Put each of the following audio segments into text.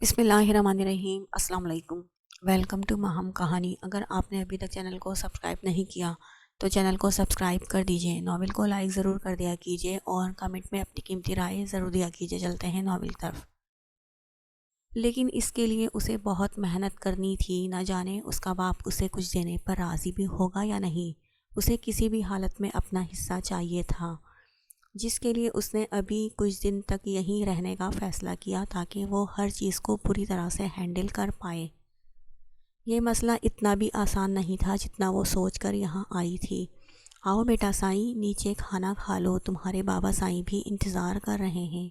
بسم اللہ الرحمن الرحیم۔ السلام علیکم، ویلکم ٹو ماہم کہانی۔ اگر آپ نے ابھی تک چینل کو سبسکرائب نہیں کیا تو چینل کو سبسکرائب کر دیجئے، ناول کو لائک ضرور کر دیا کیجئے اور کمنٹ میں اپنی قیمتی رائے ضرور دیا کیجئے۔ چلتے ہیں ناول کی طرف۔ لیکن اس کے لیے اسے بہت محنت کرنی تھی، نہ جانے اس کا باپ اسے کچھ دینے پر راضی بھی ہوگا یا نہیں۔ اسے کسی بھی حالت میں اپنا حصہ چاہیے تھا، جس کے لیے اس نے ابھی کچھ دن تک یہیں رہنے کا فیصلہ کیا تاکہ وہ ہر چیز کو پوری طرح سے ہینڈل کر پائے۔ یہ مسئلہ اتنا بھی آسان نہیں تھا جتنا وہ سوچ کر یہاں آئی تھی۔ آؤ بیٹا سائیں، نیچے کھانا کھا لو، تمہارے بابا سائیں بھی انتظار کر رہے ہیں۔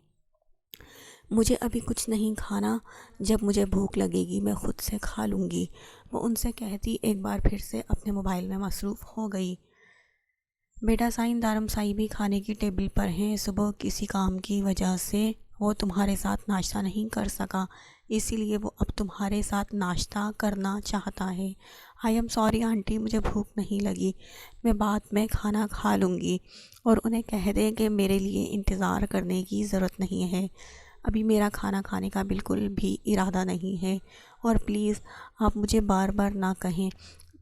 مجھے ابھی کچھ نہیں کھانا، جب مجھے بھوک لگے گی میں خود سے کھا لوں گی، وہ ان سے کہتی ایک بار پھر سے اپنے موبائل میں مصروف ہو گئی۔ بیٹا سائیں، دارم سائی بھی کھانے کی ٹیبل پر ہیں، صبح کسی کام کی وجہ سے وہ تمہارے ساتھ ناشتہ نہیں کر سکا، اسی لیے وہ اب تمہارے ساتھ ناشتہ کرنا چاہتا ہے۔ آئی ایم سوری آنٹی، مجھے بھوک نہیں لگی، میں بعد میں کھانا کھا لوں گی، اور انہیں کہہ دیں کہ میرے لیے انتظار کرنے کی ضرورت نہیں ہے، ابھی میرا کھانا کھانے کا بالکل بھی ارادہ نہیں ہے، اور پلیز آپ مجھے بار بار نہ کہیں۔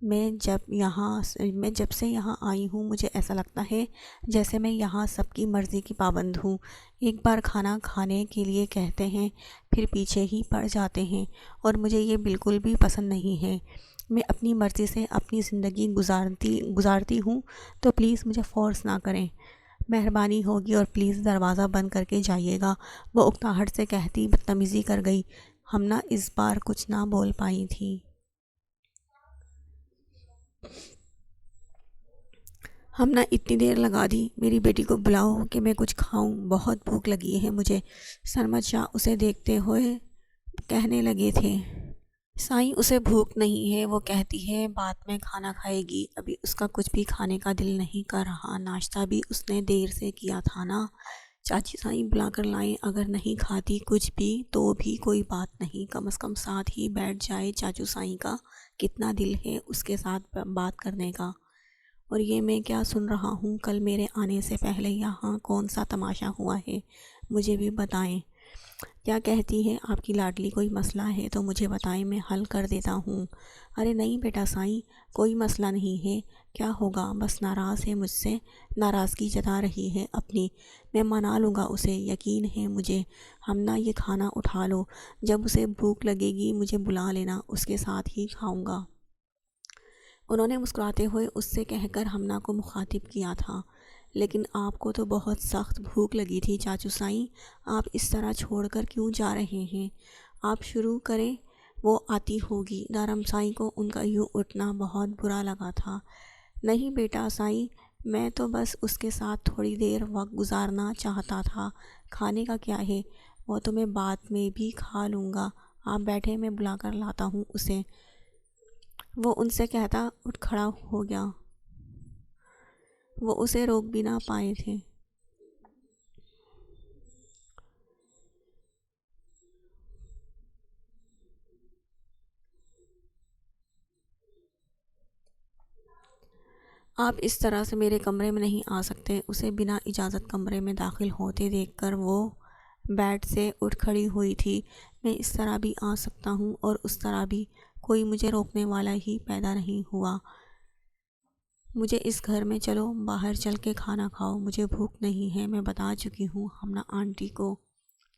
میں جب سے یہاں آئی ہوں مجھے ایسا لگتا ہے جیسے میں یہاں سب کی مرضی کی پابند ہوں، ایک بار کھانا کھانے کے لیے کہتے ہیں پھر پیچھے ہی پڑ جاتے ہیں، اور مجھے یہ بالکل بھی پسند نہیں ہے۔ میں اپنی مرضی سے اپنی زندگی گزارتی ہوں، تو پلیز مجھے فورس نہ کریں، مہربانی ہوگی، اور پلیز دروازہ بند کر کے جائیے گا، وہ اکتاہٹ سے کہتی بدتمیزی کر گئی۔ ہمنا اس بار کچھ نہ بول پائی تھی۔ ہمنا اتنی دیر لگا دی، میری بیٹی کو بلاؤ کہ میں کچھ کھاؤں، بہت بھوک لگی ہے مجھے، سرمد شاہ اسے دیکھتے ہوئے کہنے لگے تھے۔ سائیں، اسے بھوک نہیں ہے، وہ کہتی ہے بعد میں کھانا کھائے گی، ابھی اس کا کچھ بھی کھانے کا دل نہیں کر رہا، ناشتہ بھی اس نے دیر سے کیا تھا نا۔ چاچی سائیں بلا کر لائیں، اگر نہیں کھاتی کچھ بھی تو بھی کوئی بات نہیں، کم از کم ساتھ ہی بیٹھ جائے، چاچو سائیں کا کتنا دل ہے اس کے ساتھ بات کرنے کا۔ اور یہ میں کیا سن رہا ہوں، کل میرے آنے سے پہلے یہاں کون سا تماشا ہوا ہے، مجھے بھی بتائیں۔ کیا کہتی ہے آپ کی لاڈلی، کوئی مسئلہ ہے تو مجھے بتائیں، میں حل کر دیتا ہوں۔ ارے نہیں بیٹا سائیں، کوئی مسئلہ نہیں ہے، کیا ہوگا، بس ناراض ہے مجھ سے، ناراضگی جتا رہی ہے اپنی، میں منا لوں گا اسے، یقین ہے مجھے۔ ہمنا یہ کھانا اٹھا لو، جب اسے بھوک لگے گی مجھے بلا لینا، اس کے ساتھ ہی کھاؤں گا۔ انہوں نے مسکراتے ہوئے اس سے کہہ کر ہمنا کو مخاطب کیا تھا، لیکن آپ کو تو بہت سخت بھوک لگی تھی چاچو سائیں، آپ اس طرح چھوڑ کر کیوں جا رہے ہیں، آپ شروع کریں، وہ آتی ہوگی۔ دارم سائیں کو ان کا یوں اٹھنا بہت برا لگا تھا۔ نہیں بیٹا سائیں، میں تو بس اس کے ساتھ تھوڑی دیر وقت گزارنا چاہتا تھا، کھانے کا کیا ہے، وہ تو میں بعد میں بھی کھا لوں گا، آپ بیٹھے، میں بلا کر لاتا ہوں اسے، وہ ان سے کہتا اٹھ کھڑا ہو گیا۔ وہ اسے روک بھی نہ پائے تھے۔ آپ اس طرح سے میرے کمرے میں نہیں آ سکتے، اسے بنا اجازت کمرے میں داخل ہوتے دیکھ کر وہ بیڈ سے اٹھ کھڑی ہوئی تھی۔ میں اس طرح بھی آ سکتا ہوں اور اس طرح بھی، کوئی مجھے روکنے والا ہی پیدا نہیں ہوا۔ مجھے اس گھر میں چلو، باہر چل کے کھانا کھاؤ، مجھے بھوک نہیں ہے، میں بتا چکی ہوں ہمنا آنٹی کو،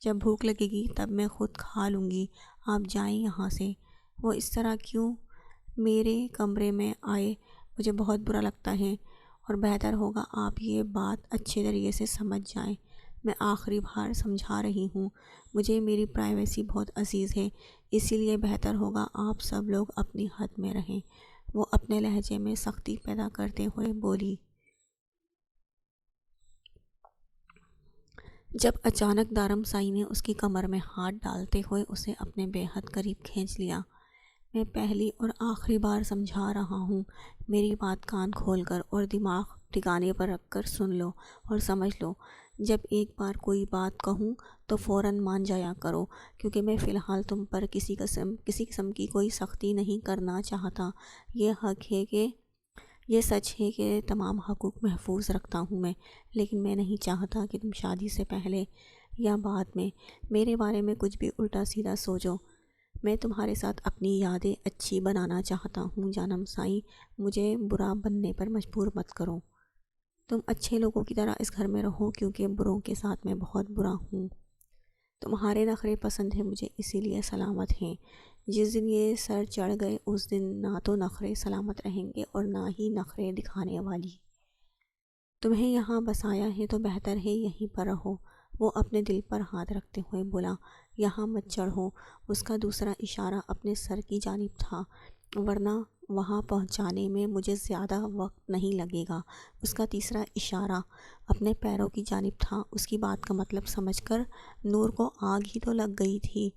جب بھوک لگے گی تب میں خود کھا لوں گی، آپ جائیں یہاں سے۔ وہ اس طرح کیوں میرے کمرے میں آئے، مجھے بہت برا لگتا ہے، اور بہتر ہوگا آپ یہ بات اچھے طریقے سے سمجھ جائیں، میں آخری بار سمجھا رہی ہوں، مجھے میری پرائیویسی بہت عزیز ہے، اسی لیے بہتر ہوگا آپ سب لوگ اپنی حد میں رہیں، وہ اپنے لہجے میں سختی پیدا کرتے ہوئے بولی۔ جب اچانک دارم سائی نے اس کی کمر میں ہاتھ ڈالتے ہوئے اسے اپنے بے حد قریب کھینچ لیا۔ میں پہلی اور آخری بار سمجھا رہا ہوں، میری بات کان کھول کر اور دماغ ٹھکانے پر رکھ کر سن لو اور سمجھ لو، جب ایک بار کوئی بات کہوں تو فوراً مان جایا کرو، کیونکہ میں فی الحال تم پر کسی قسم کی کوئی سختی نہیں کرنا چاہتا، یہ سچ ہے کہ تمام حقوق محفوظ رکھتا ہوں میں، لیکن میں نہیں چاہتا کہ تم شادی سے پہلے یا بعد میں میرے بارے میں کچھ بھی الٹا سیدھا سوچو۔ میں تمہارے ساتھ اپنی یادیں اچھی بنانا چاہتا ہوں جانم سائیں، مجھے برا بننے پر مجبور مت کرو۔ تم اچھے لوگوں کی طرح اس گھر میں رہو کیونکہ بروں کے ساتھ میں بہت برا ہوں۔ تمہارے نخرے پسند ہیں مجھے، اسی لیے سلامت ہیں۔ جس دن یہ سر چڑھ گئے اس دن نہ تو نخرے سلامت رہیں گے اور نہ ہی نخرے دکھانے والی۔ تمہیں یہاں بسایا ہے تو بہتر ہے یہیں پر رہو۔ وہ اپنے دل پر ہاتھ رکھتے ہوئے بولا، یہاں مت چڑھو۔ اس کا دوسرا اشارہ اپنے سر کی جانب تھا، ورنہ وہاں پہنچانے میں مجھے زیادہ وقت نہیں لگے گا۔ اس کا تیسرا اشارہ اپنے پیروں کی جانب تھا۔ اس کی بات کا مطلب سمجھ کر نور کو آگ ہی تو لگ گئی تھی۔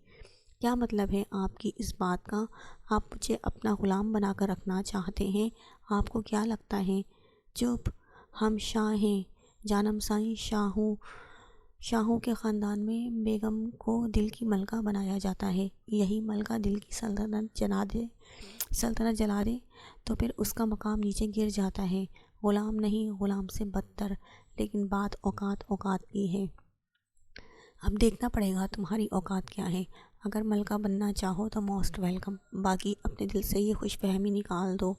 کیا مطلب ہے آپ کی اس بات کا؟ آپ مجھے اپنا غلام بنا کر رکھنا چاہتے ہیں؟ آپ کو کیا لگتا ہے؟ چپ، ہم شاہ ہیں جانم سائیں، شاہوں کے خاندان میں بیگم کو دل کی ملکہ بنایا جاتا ہے۔ یہی ملکہ دل کی سلطنت جلا دے تو پھر اس کا مقام نیچے گر جاتا ہے۔ غلام نہیں، غلام سے بدتر۔ لیکن بات اوقات کی ہے۔ اب دیکھنا پڑے گا تمہاری اوقات کیا ہے۔ اگر ملکہ بننا چاہو تو موسٹ ویلکم، باقی اپنے دل سے یہ خوش فہمی نکال دو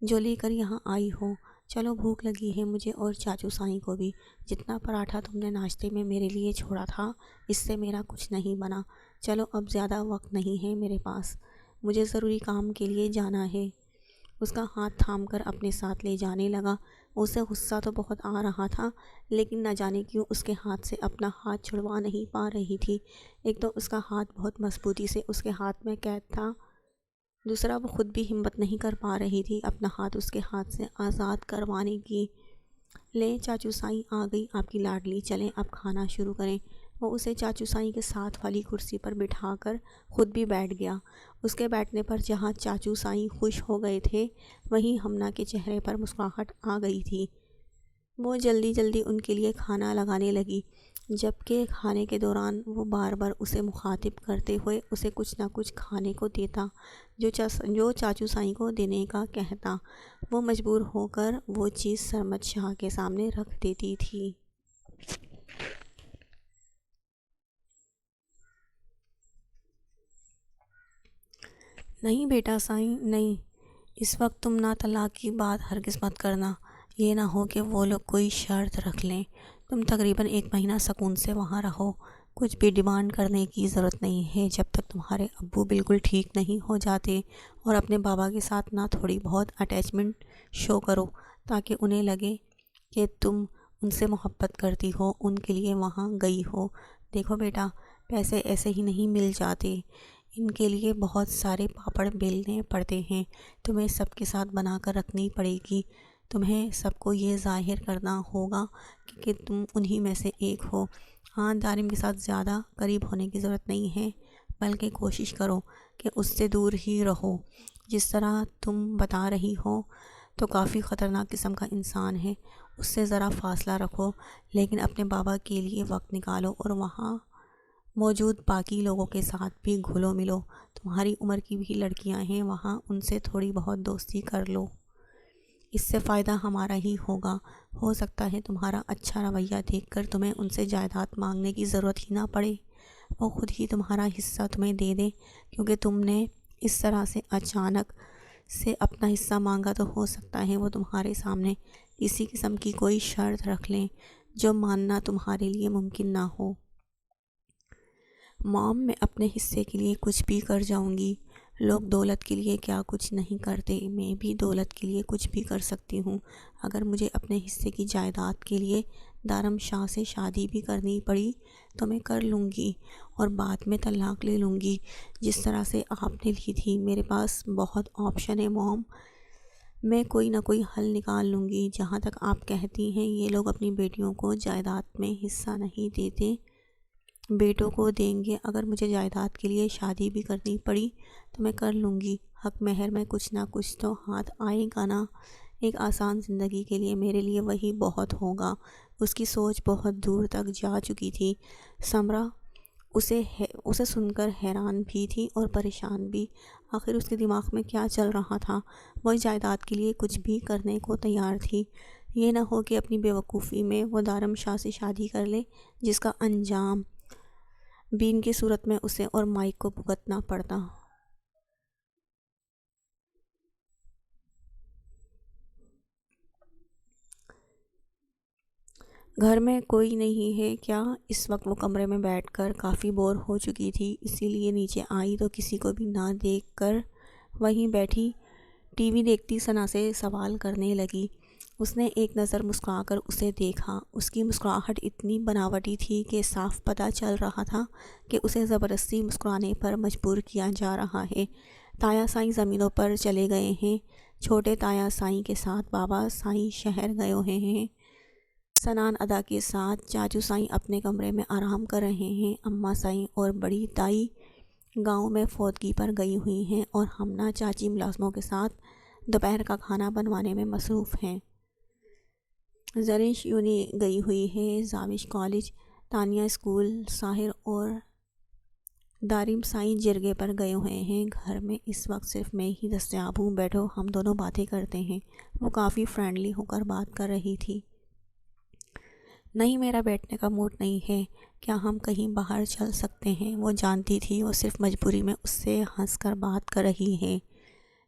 جو لے کر یہاں آئی ہو۔ چلو، بھوک لگی ہے مجھے اور چاچو سائیں کو بھی۔ جتنا پراٹھا تم نے ناشتے میں میرے لیے چھوڑا تھا اس سے میرا کچھ نہیں بنا۔ چلو، اب زیادہ وقت نہیں ہے میرے پاس، مجھے ضروری کام کے لیے جانا ہے۔ اس کا ہاتھ تھام کر اپنے ساتھ لے جانے لگا۔ اسے غصہ تو بہت آ رہا تھا، لیکن نہ جانے کیوں اس کے ہاتھ سے اپنا ہاتھ چھڑوا نہیں پا رہی تھی۔ ایک تو اس کا ہاتھ بہت مضبوطی سے اس کے ہاتھ میں قید تھا، دوسرا وہ خود بھی ہمت نہیں کر پا رہی تھی اپنا ہاتھ اس کے ہاتھ سے آزاد کروانے کی۔ لیں، چاچو سائیں آ گئی آپ کی لاڈلی، چلیں اب کھانا شروع کریں۔ وہ اسے چاچو سائیں کے ساتھ والی کرسی پر بٹھا کر خود بھی بیٹھ گیا۔ اس کے بیٹھنے پر جہاں چاچو سائیں خوش ہو گئے تھے وہیں ہمنا کے چہرے پر مسکراہٹ آ گئی تھی۔ وہ جلدی جلدی ان کے لیے کھانا لگانے لگی، جبکہ کھانے کے دوران وہ بار بار اسے مخاطب کرتے ہوئے اسے کچھ نہ کچھ کھانے کو دیتا جو چاچو سائیں کو دینے کا کہتا۔ وہ مجبور ہو کر وہ چیز سرمد شاہ کے سامنے رکھ دیتی تھی۔ نہیں بیٹا سائیں، نہیں، اس وقت تم نہ طلاق کی بات ہرگز مت کرنا۔ یہ نہ ہو کہ وہ لوگ کوئی شرط رکھ لیں۔ تم تقریباً 1 مہینہ سکون سے وہاں رہو، کچھ بھی ڈیمانڈ کرنے کی ضرورت نہیں ہے جب تک تمہارے ابو بالکل ٹھیک نہیں ہو جاتے، اور اپنے بابا کے ساتھ نہ تھوڑی بہت اٹیچمنٹ شو کرو تاکہ انہیں لگے کہ تم ان سے محبت کرتی ہو، ان کے لیے وہاں گئی ہو۔ دیکھو بیٹا، پیسے ایسے ہی نہیں مل جاتے، ان کے لیے بہت سارے پاپڑ بیلنے پڑتے ہیں، تمہیں سب کے ساتھ بنا کر رکھنی پڑے گی۔ تمہیں سب کو یہ ظاہر کرنا ہوگا کہ تم انہی میں سے ایک ہو۔ ہاں، دارم کے ساتھ زیادہ قریب ہونے کی ضرورت نہیں ہے، بلکہ کوشش کرو کہ اس سے دور ہی رہو۔ جس طرح تم بتا رہی ہو تو کافی خطرناک قسم کا انسان ہے، اس سے ذرا فاصلہ رکھو، لیکن اپنے بابا کے لیے وقت نکالو اور وہاں موجود باقی لوگوں کے ساتھ بھی گھلو ملو۔ تمہاری عمر کی بھی لڑکیاں ہیں وہاں، ان سے تھوڑی بہت دوستی کر لو، اس سے فائدہ ہمارا ہی ہوگا۔ ہو سکتا ہے تمہارا اچھا رویہ دیکھ کر تمہیں ان سے جائیداد مانگنے کی ضرورت ہی نہ پڑے، وہ خود ہی تمہارا حصہ تمہیں دے دیں، کیونکہ تم نے اس طرح سے اچانک سے اپنا حصہ مانگا تو ہو سکتا ہے وہ تمہارے سامنے اسی قسم کی کوئی شرط رکھ لیں جو ماننا تمہارے لیے ممکن نہ ہو۔ مام، میں اپنے حصے کے لیے کچھ بھی کر جاؤں گی۔ لوگ دولت کے لیے کیا کچھ نہیں کرتے، میں بھی دولت کے لیے کچھ بھی کر سکتی ہوں۔ اگر مجھے اپنے حصے کی جائیداد کے لیے دارم شاہ سے شادی بھی کرنی پڑی تو میں کر لوں گی اور بعد میں طلاق لے لوں گی، جس طرح سے آپ نے لی تھی۔ میرے پاس بہت آپشن ہے مام، میں کوئی نہ کوئی حل نکال لوں گی۔ جہاں تک آپ کہتی ہیں یہ لوگ اپنی بیٹیوں کو جائیداد میں حصہ نہیں دیتے، بیٹوں کو دیں گے۔ اگر مجھے جائیداد کے لیے شادی بھی کرنی پڑی تو میں کر لوں گی، حق مہر میں کچھ نہ کچھ تو ہاتھ آئے گا نا۔ ایک آسان زندگی کے لیے میرے لیے وہی بہت ہوگا۔ اس کی سوچ بہت دور تک جا چکی تھی۔ سمرا اسے سن کر حیران بھی تھی اور پریشان بھی۔ آخر اس کے دماغ میں کیا چل رہا تھا؟ وہ جائیداد کے لیے کچھ بھی کرنے کو تیار تھی، یہ نہ ہو کہ اپنی بیوقوفی میں وہ دارم شاہ سے شادی کر لے، جس کا انجام بین کی صورت میں اسے اور مائک کو بھگتنا پڑتا۔ گھر میں کوئی نہیں ہے کیا؟ اس وقت وہ کمرے میں بیٹھ کر کافی بور ہو چکی تھی، اسی لیے نیچے آئی تو کسی کو بھی نہ دیکھ کر وہیں بیٹھی ٹی وی دیکھتی ثنا سے سوال کرنے لگی۔ اس نے ایک نظر مسکرا کر اسے دیکھا۔ اس کی مسکراہٹ اتنی بناوٹی تھی کہ صاف پتہ چل رہا تھا کہ اسے زبردستی مسکرانے پر مجبور کیا جا رہا ہے۔ تایا سائیں زمینوں پر چلے گئے ہیں۔ چھوٹے تایا سائیں کے ساتھ بابا سائیں شہر گئے ہوئے ہیں۔ سنان ادا کے ساتھ چاچو سائیں اپنے کمرے میں آرام کر رہے ہیں۔ اماں سائیں اور بڑی تائی گاؤں میں فوتگی پر گئی ہوئی ہیں اور ہمنا چاچی ملازموں کے ساتھ دوپہر کا کھانا بنوانے میں مصروف ہیں۔ زرینش یونی گئی ہوئی ہے زاوش کالج، تانیہ اسکول، ساحر اور دارم سائیں جرگے پر گئے ہوئے ہیں۔ گھر میں اس وقت صرف میں ہی دستیاب ہوں، بیٹھو ہم دونوں باتیں کرتے ہیں۔ وہ کافی فرینڈلی ہو کر بات کر رہی تھی۔ نہیں، میرا بیٹھنے کا موڈ نہیں ہے، کیا ہم کہیں باہر چل سکتے ہیں؟ وہ جانتی تھی وہ صرف مجبوری میں اس سے ہنس کر بات کر رہی ہے،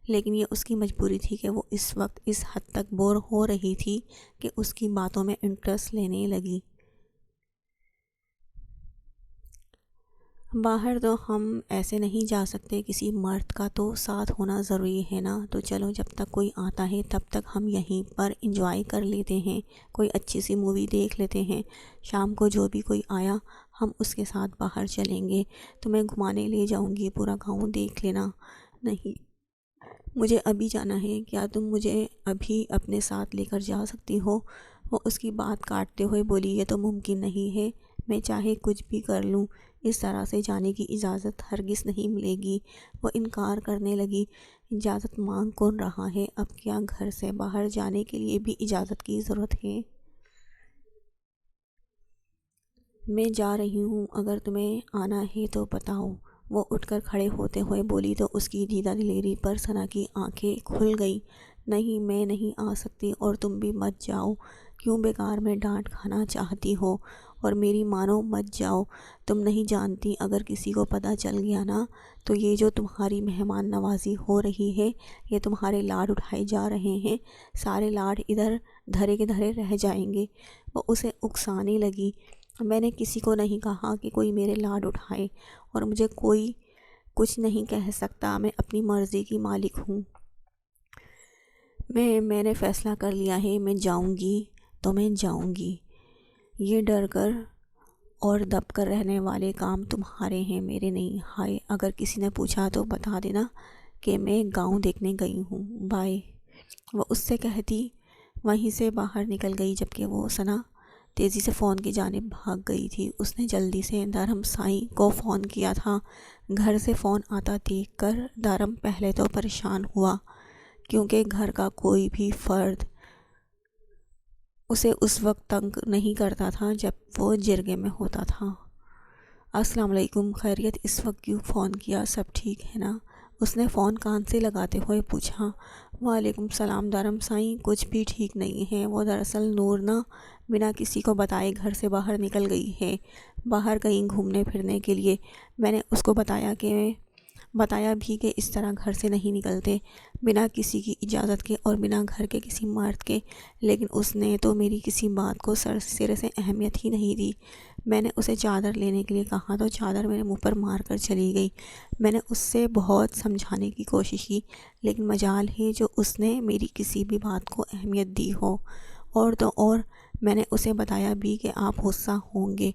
لیکن یہ اس کی مجبوری تھی کہ وہ اس وقت اس حد تک بور ہو رہی تھی کہ اس کی باتوں میں انٹرسٹ لینے لگی۔ باہر تو ہم ایسے نہیں جا سکتے، کسی مرد کا تو ساتھ ہونا ضروری ہے نا، تو چلو جب تک کوئی آتا ہے تب تک ہم یہیں پر انجوائے کر لیتے ہیں، کوئی اچھی سی مووی دیکھ لیتے ہیں، شام کو جو بھی کوئی آیا ہم اس کے ساتھ باہر چلیں گے، تمہیں گھمانے لے جاؤں گی، پورا گاؤں دیکھ لینا۔ نہیں، مجھے ابھی جانا ہے، کیا تم مجھے ابھی اپنے ساتھ لے کر جا سکتی ہو؟ وہ اس کی بات کاٹتے ہوئے بولی، یہ تو ممکن نہیں ہے، میں چاہے کچھ بھی کر لوں، اس طرح سے جانے کی اجازت ہرگز نہیں ملے گی۔ وہ انکار کرنے لگی۔ اجازت مانگ کون رہا ہے؟ اب کیا گھر سے باہر جانے کے لیے بھی اجازت کی ضرورت ہے؟ میں جا رہی ہوں، اگر تمہیں آنا ہے تو بتاؤ۔ وہ اٹھ کر کھڑے ہوتے ہوئے بولی تو اس کی دیدہ دلیری پر ثنا کی آنکھیں کھل گئیں۔ نہیں، میں نہیں آ سکتی اور تم بھی مت جاؤ، کیوں بیکار میں ڈانٹ کھانا چاہتی ہو؟ اور میری مانو مت جاؤ، تم نہیں جانتی اگر کسی کو پتہ چل گیا نا تو یہ جو تمہاری مہمان نوازی ہو رہی ہے، یہ تمہارے لاڈ اٹھائے جا رہے ہیں، سارے لاڈ ادھر دھرے کے دھرے رہ جائیں گے۔ وہ اسے اکسانے لگی۔ میں نے کسی کو نہیں کہا کہ کوئی میرے لاڈ اٹھائے، اور مجھے کوئی کچھ نہیں کہہ سکتا، میں اپنی مرضی کی مالک ہوں۔ میں نے فیصلہ کر لیا ہے، میں جاؤں گی تو میں جاؤں گی۔ یہ ڈر کر اور دب کر رہنے والے کام تمہارے ہیں، میرے نہیں۔ ہائے، اگر کسی نے پوچھا تو بتا دینا کہ میں گاؤں دیکھنے گئی ہوں، بائے۔ وہ اس سے کہتی وہیں سے باہر نکل گئی، جبکہ وہ ثنا تیزی سے فون کی جانب بھاگ گئی تھی۔ اس نے جلدی سے دارم سائیں کو فون کیا تھا۔ گھر سے فون آتا دیکھ کر دارم پہلے تو پریشان ہوا، کیونکہ گھر کا کوئی بھی فرد اسے اس وقت تنگ نہیں کرتا تھا جب وہ جرگے میں ہوتا تھا۔ السلام علیکم، خیریت؟ اس وقت کیوں فون کیا؟ سب ٹھیک ہے نا؟ اس نے فون کان سے لگاتے ہوئے پوچھا۔ وعلیکم السلام دارم سائیں، کچھ بھی ٹھیک نہیں ہے۔ وہ دراصل نورنا بنا کسی کو بتائے گھر سے باہر نکل گئی ہے، باہر کہیں گھومنے پھرنے کے لیے۔ میں نے اس کو بتایا بھی کہ اس طرح گھر سے نہیں نکلتے، بنا کسی کی اجازت کے اور بنا گھر کے کسی مرد کے، لیکن اس نے تو میری کسی بات کو سرے سے اہمیت ہی نہیں دی۔ میں نے اسے چادر لینے کے لیے کہا تو چادر میرے منہ پر مار کر چلی گئی۔ میں نے اس سے بہت سمجھانے کی کوشش کی، لیکن مجال ہے جو اس نے میری کسی بھی بات کو اہمیت دی ہو۔ اور تو اور میں نے اسے بتایا بھی کہ آپ غصہ ہوں گے،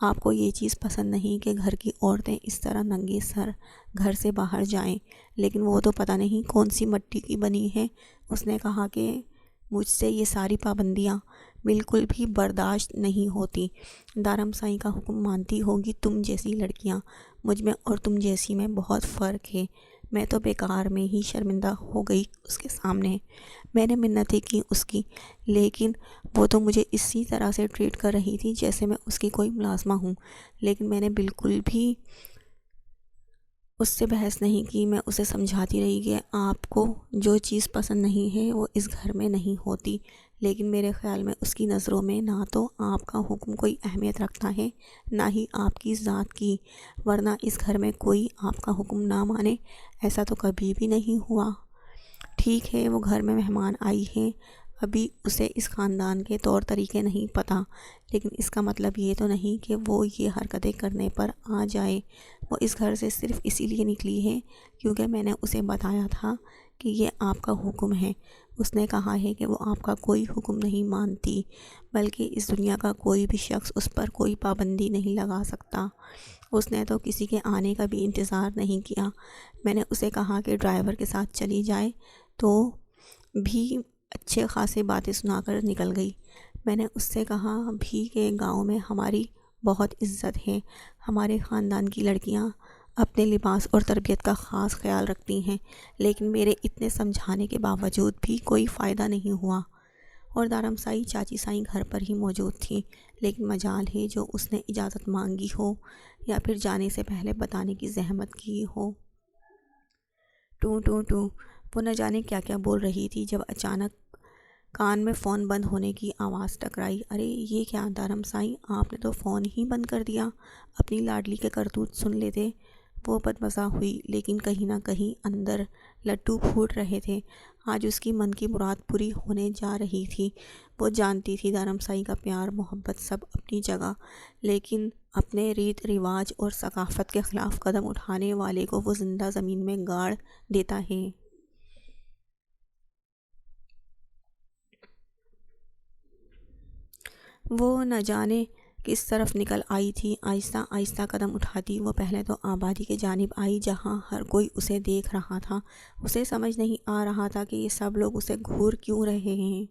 آپ کو یہ چیز پسند نہیں کہ گھر کی عورتیں اس طرح ننگے سر گھر سے باہر جائیں، لیکن وہ تو پتہ نہیں کون سی مٹی کی بنی ہے۔ اس نے کہا کہ مجھ سے یہ ساری پابندیاں بالکل بھی برداشت نہیں ہوتی۔ دارم سائیں کا حکم مانتی ہوگی تم جیسی لڑکیاں، مجھ میں اور تم جیسی میں بہت فرق ہے۔ میں تو بیکار میں ہی شرمندہ ہو گئی اس کے سامنے۔ میں نے منتیں کی اس کی، لیکن وہ تو مجھے اسی طرح سے ٹریٹ کر رہی تھی جیسے میں اس کی کوئی ملازمہ ہوں، لیکن میں نے بالکل بھی اس سے بحث نہیں کی۔ میں اسے سمجھاتی رہی کہ آپ کو جو چیز پسند نہیں ہے وہ اس گھر میں نہیں ہوتی، لیکن میرے خیال میں اس کی نظروں میں نہ تو آپ کا حکم کوئی اہمیت رکھتا ہے نہ ہی آپ کی ذات کی، ورنہ اس گھر میں کوئی آپ کا حکم نہ مانے ایسا تو کبھی بھی نہیں ہوا۔ ٹھیک ہے، وہ گھر میں مہمان آئی ہے، ابھی اسے اس خاندان کے طور طریقے نہیں پتہ، لیکن اس کا مطلب یہ تو نہیں کہ وہ یہ حرکتیں کرنے پر آ جائے۔ وہ اس گھر سے صرف اسی لیے نکلی ہے کیونکہ میں نے اسے بتایا تھا کہ یہ آپ کا حکم ہے۔ اس نے کہا ہے کہ وہ آپ کا کوئی حکم نہیں مانتی، بلکہ اس دنیا کا کوئی بھی شخص اس پر کوئی پابندی نہیں لگا سکتا۔ اس نے تو کسی کے آنے کا بھی انتظار نہیں کیا۔ میں نے اسے کہا کہ ڈرائیور کے ساتھ چلی جائے تو بھی اچھے خاصے باتیں سنا کر نکل گئی۔ میں نے اس سے کہا بھی کہ گاؤں میں ہماری بہت عزت ہے، ہمارے خاندان کی لڑکیاں اپنے لباس اور تربیت کا خاص خیال رکھتی ہیں، لیکن میرے اتنے سمجھانے کے باوجود بھی کوئی فائدہ نہیں ہوا، اور دارمسائی چاچی سائیں گھر پر ہی موجود تھی، لیکن مجال ہے جو اس نے اجازت مانگی ہو یا پھر جانے سے پہلے بتانے کی زحمت کی ہو۔ ٹوں ٹوں ٹوں، وہ نہ جانے کیا کیا بول رہی تھی جب اچانک کان میں فون بند ہونے کی آواز ٹکرائی۔ ارے یہ کیا دارمسائی، آپ نے تو فون ہی بند کر دیا، اپنی لاڈلی کے کرتوت سن لیتے۔ وہ بدمزہ ہوئی، لیکن کہیں نہ کہیں اندر لڈو پھوٹ رہے تھے۔ آج اس کی من کی مراد پوری ہونے جا رہی تھی۔ وہ جانتی تھی دارمسائی کا پیار محبت سب اپنی جگہ، لیکن اپنے ریت رواج اور ثقافت کے خلاف قدم اٹھانے والے کو وہ زندہ زمین میں گاڑ دیتا ہے۔ وہ نہ جانے کس طرف نکل آئی تھی، آہستہ آہستہ قدم اٹھاتی وہ پہلے تو آبادی کے جانب آئی جہاں ہر کوئی اسے دیکھ رہا تھا۔ اسے سمجھ نہیں آ رہا تھا کہ یہ سب لوگ اسے گھور کیوں رہے ہیں۔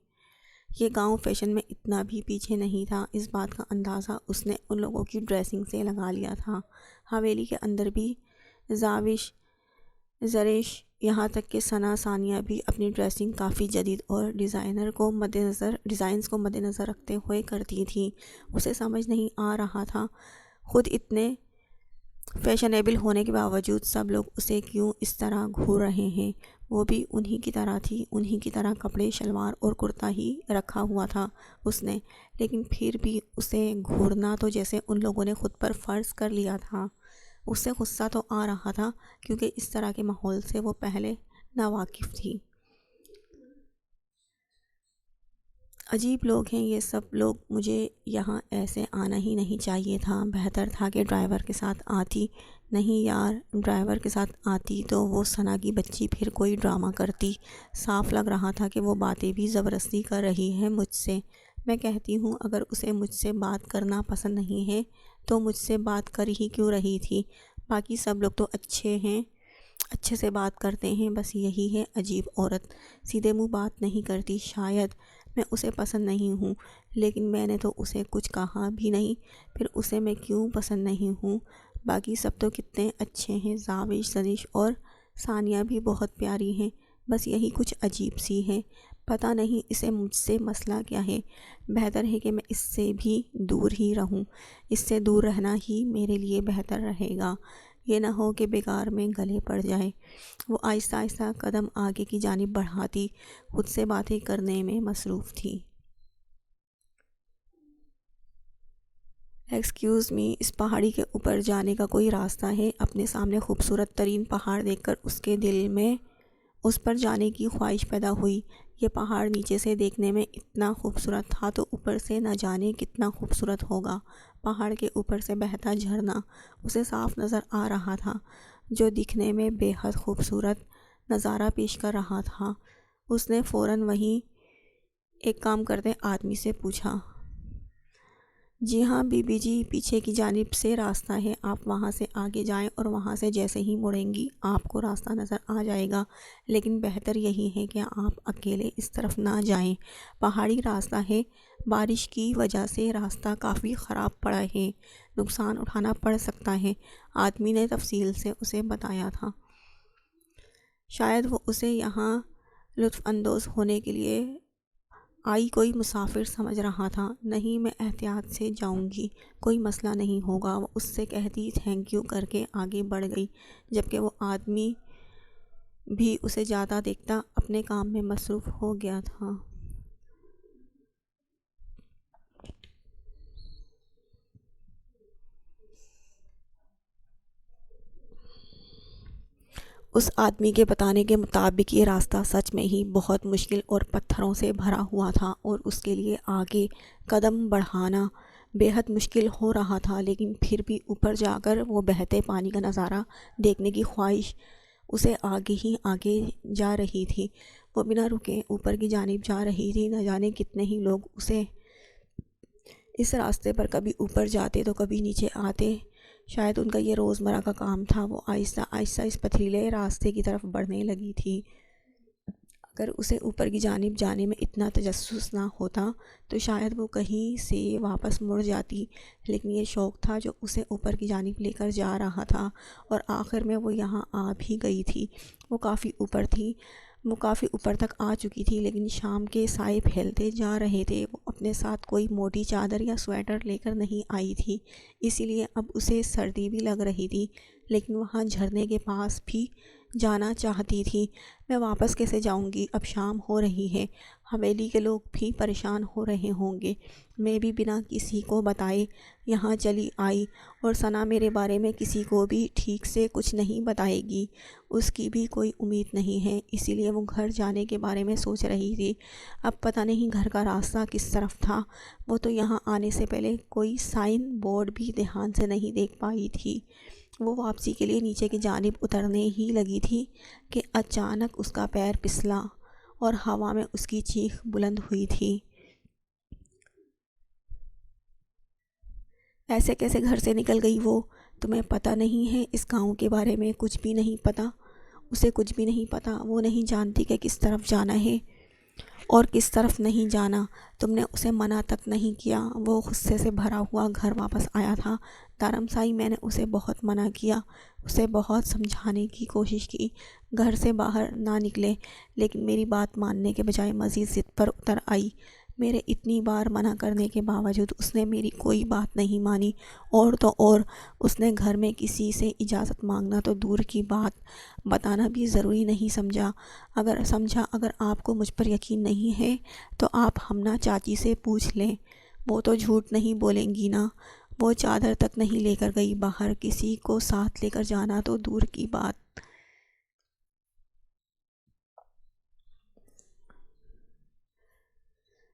یہ گاؤں فیشن میں اتنا بھی پیچھے نہیں تھا، اس بات کا اندازہ اس نے ان لوگوں کی ڈریسنگ سے لگا لیا تھا۔ حویلی کے اندر بھی زاوش زرش، یہاں تک کہ ثنا ثانیہ بھی اپنی ڈریسنگ کافی جدید اور ڈیزائنز کو مد نظر رکھتے ہوئے کرتی تھی۔ اسے سمجھ نہیں آ رہا تھا خود اتنے فیشنیبل ہونے کے باوجود سب لوگ اسے کیوں اس طرح گھور رہے ہیں۔ وہ بھی انہی کی طرح تھی، انہی کی طرح کپڑے شلوار اور کرتا ہی رکھا ہوا تھا اس نے، لیکن پھر بھی اسے گھورنا تو جیسے ان لوگوں نے خود پر فرض کر لیا تھا۔ اس سے غصہ تو آ رہا تھا کیونکہ اس طرح کے ماحول سے وہ پہلے ناواقف تھی۔ عجیب لوگ ہیں یہ سب لوگ، مجھے یہاں ایسے آنا ہی نہیں چاہیے تھا، بہتر تھا کہ ڈرائیور کے ساتھ آتی۔ نہیں یار، ڈرائیور کے ساتھ آتی تو وہ ثنا کی بچی پھر کوئی ڈرامہ کرتی۔ صاف لگ رہا تھا کہ وہ باتیں بھی زبردستی کر رہی ہے مجھ سے۔ میں کہتی ہوں اگر اسے مجھ سے بات کرنا پسند نہیں ہے تو مجھ سے بات کر ہی کیوں رہی تھی؟ باقی سب لوگ تو اچھے ہیں، اچھے سے بات کرتے ہیں، بس یہی ہے عجیب عورت، سیدھے منہ بات نہیں کرتی۔ شاید میں اسے پسند نہیں ہوں، لیکن میں نے تو اسے کچھ کہا بھی نہیں، پھر اسے میں کیوں پسند نہیں ہوں؟ باقی سب تو کتنے اچھے ہیں، زاوش زرش اور ثانیہ بھی بہت پیاری ہیں، بس یہی کچھ عجیب سی ہے۔ پتہ نہیں اسے مجھ سے مسئلہ کیا ہے۔ بہتر ہے کہ میں اس سے بھی دور ہی رہوں، اس سے دور رہنا ہی میرے لیے بہتر رہے گا، یہ نہ ہو کہ بیکار میں گلے پڑ جائے۔ وہ آہستہ آہستہ قدم آگے کی جانب بڑھاتی خود سے باتیں کرنے میں مصروف تھی۔ ایکسکیوز می، اس پہاڑی کے اوپر جانے کا کوئی راستہ ہے؟ اپنے سامنے خوبصورت ترین پہاڑ دیکھ کر اس کے دل میں اس پر جانے کی خواہش پیدا ہوئی۔ یہ پہاڑ نیچے سے دیکھنے میں اتنا خوبصورت تھا تو اوپر سے نہ جانے کتنا خوبصورت ہوگا۔ پہاڑ کے اوپر سے بہتا جھرنا اسے صاف نظر آ رہا تھا، جو دکھنے میں بے حد خوبصورت نظارہ پیش کر رہا تھا۔ اس نے فوراً وہیں ایک کام کرتے آدمی سے پوچھا، جی ہاں بی بی جی، پیچھے کی جانب سے راستہ ہے، آپ وہاں سے آگے جائیں اور وہاں سے جیسے ہی مڑیں گی آپ کو راستہ نظر آ جائے گا، لیکن بہتر یہی ہے کہ آپ اکیلے اس طرف نہ جائیں، پہاڑی راستہ ہے، بارش کی وجہ سے راستہ کافی خراب پڑا ہے، نقصان اٹھانا پڑ سکتا ہے۔ آدمی نے تفصیل سے اسے بتایا تھا۔ شاید وہ اسے یہاں لطف اندوز ہونے کے لیے آئی کوئی مسافر سمجھ رہا تھا۔ نہیں، میں احتیاط سے جاؤں گی، کوئی مسئلہ نہیں ہوگا، وہ اس سے کہتی تھینک یو کر کے آگے بڑھ گئی، جبکہ وہ آدمی بھی اسے جاتا دیکھتا اپنے کام میں مصروف ہو گیا تھا۔ اس آدمی کے بتانے کے مطابق یہ راستہ سچ میں ہی بہت مشکل اور پتھروں سے بھرا ہوا تھا اور اس کے لیے آگے قدم بڑھانا بے حد مشکل ہو رہا تھا، لیکن پھر بھی اوپر جا کر وہ بہتے پانی کا نظارہ دیکھنے کی خواہش اسے آگے ہی آگے جا رہی تھی۔ وہ بنا رکے اوپر کی جانب جا رہی تھی۔ نہ جانے کتنے ہی لوگ اسے اس راستے پر کبھی اوپر جاتے تو کبھی نیچے آتے، شاید ان کا یہ روزمرہ کا کام تھا۔ وہ آہستہ آہستہ اس پتھریلے راستے کی طرف بڑھنے لگی تھی۔ اگر اسے اوپر کی جانب جانے میں اتنا تجسس نہ ہوتا تو شاید وہ کہیں سے واپس مڑ جاتی، لیکن یہ شوق تھا جو اسے اوپر کی جانب لے کر جا رہا تھا، اور آخر میں وہ یہاں آ بھی گئی تھی۔ وہ کافی اوپر تک آ چکی تھی، لیکن شام کے سائے پھیلتے جا رہے تھے۔ وہ اپنے ساتھ کوئی موٹی چادر یا سویٹر لے کر نہیں آئی تھی، اسی لیے اب اسے سردی بھی لگ رہی تھی، لیکن وہاں جھرنے کے پاس بھی جانا چاہتی تھی۔ میں واپس کیسے جاؤں گی؟ اب شام ہو رہی ہے، حویلی کے لوگ بھی پریشان ہو رہے ہوں گے۔ میں بھی بنا کسی کو بتائے یہاں چلی آئی، اور ثنا میرے بارے میں کسی کو بھی ٹھیک سے کچھ نہیں بتائے گی۔ اس کی بھی کوئی امید نہیں ہے، اسی لیے وہ گھر جانے کے بارے میں سوچ رہی تھی۔ اب پتہ نہیں گھر کا راستہ کس طرف تھا۔ وہ تو یہاں آنے سے پہلے کوئی سائن بورڈ بھی دھیان سے نہیں دیکھ پائی تھی۔ وہ واپسی کے لیے نیچے کی جانب اترنے ہی لگی تھی کہ اچانک اس کا پیر پھسلا اور ہوا میں اس کی چیخ بلند ہوئی تھی۔ ایسے کیسے گھر سے نکل گئی وہ؟ تمہیں پتہ نہیں ہے اس گاؤں کے بارے میں کچھ بھی نہیں پتہ؟ اسے کچھ بھی نہیں پتہ۔ وہ نہیں جانتی کہ کس طرف جانا ہے اور کس طرف نہیں جانا۔ تم نے اسے منع تک نہیں کیا۔ وہ غصے سے بھرا ہوا گھر واپس آیا تھا۔ دھرم سائی، میں نے اسے بہت منع کیا، اسے بہت سمجھانے کی کوشش کی گھر سے باہر نہ نکلے، لیکن میری بات ماننے کے بجائے مزید ضد پر اتر آئی۔ میرے اتنی بار منع کرنے کے باوجود اس نے میری کوئی بات نہیں مانی، اور تو اور اس نے گھر میں کسی سے اجازت مانگنا تو دور کی بات، بتانا بھی ضروری نہیں سمجھا۔ اگر آپ کو مجھ پر یقین نہیں ہے تو آپ ہمنا چاچی سے پوچھ لیں، وہ تو جھوٹ نہیں بولیں گی نا۔ وہ چادر تک نہیں لے کر گئی باہر، کسی کو ساتھ لے کر جانا تو دور کی بات۔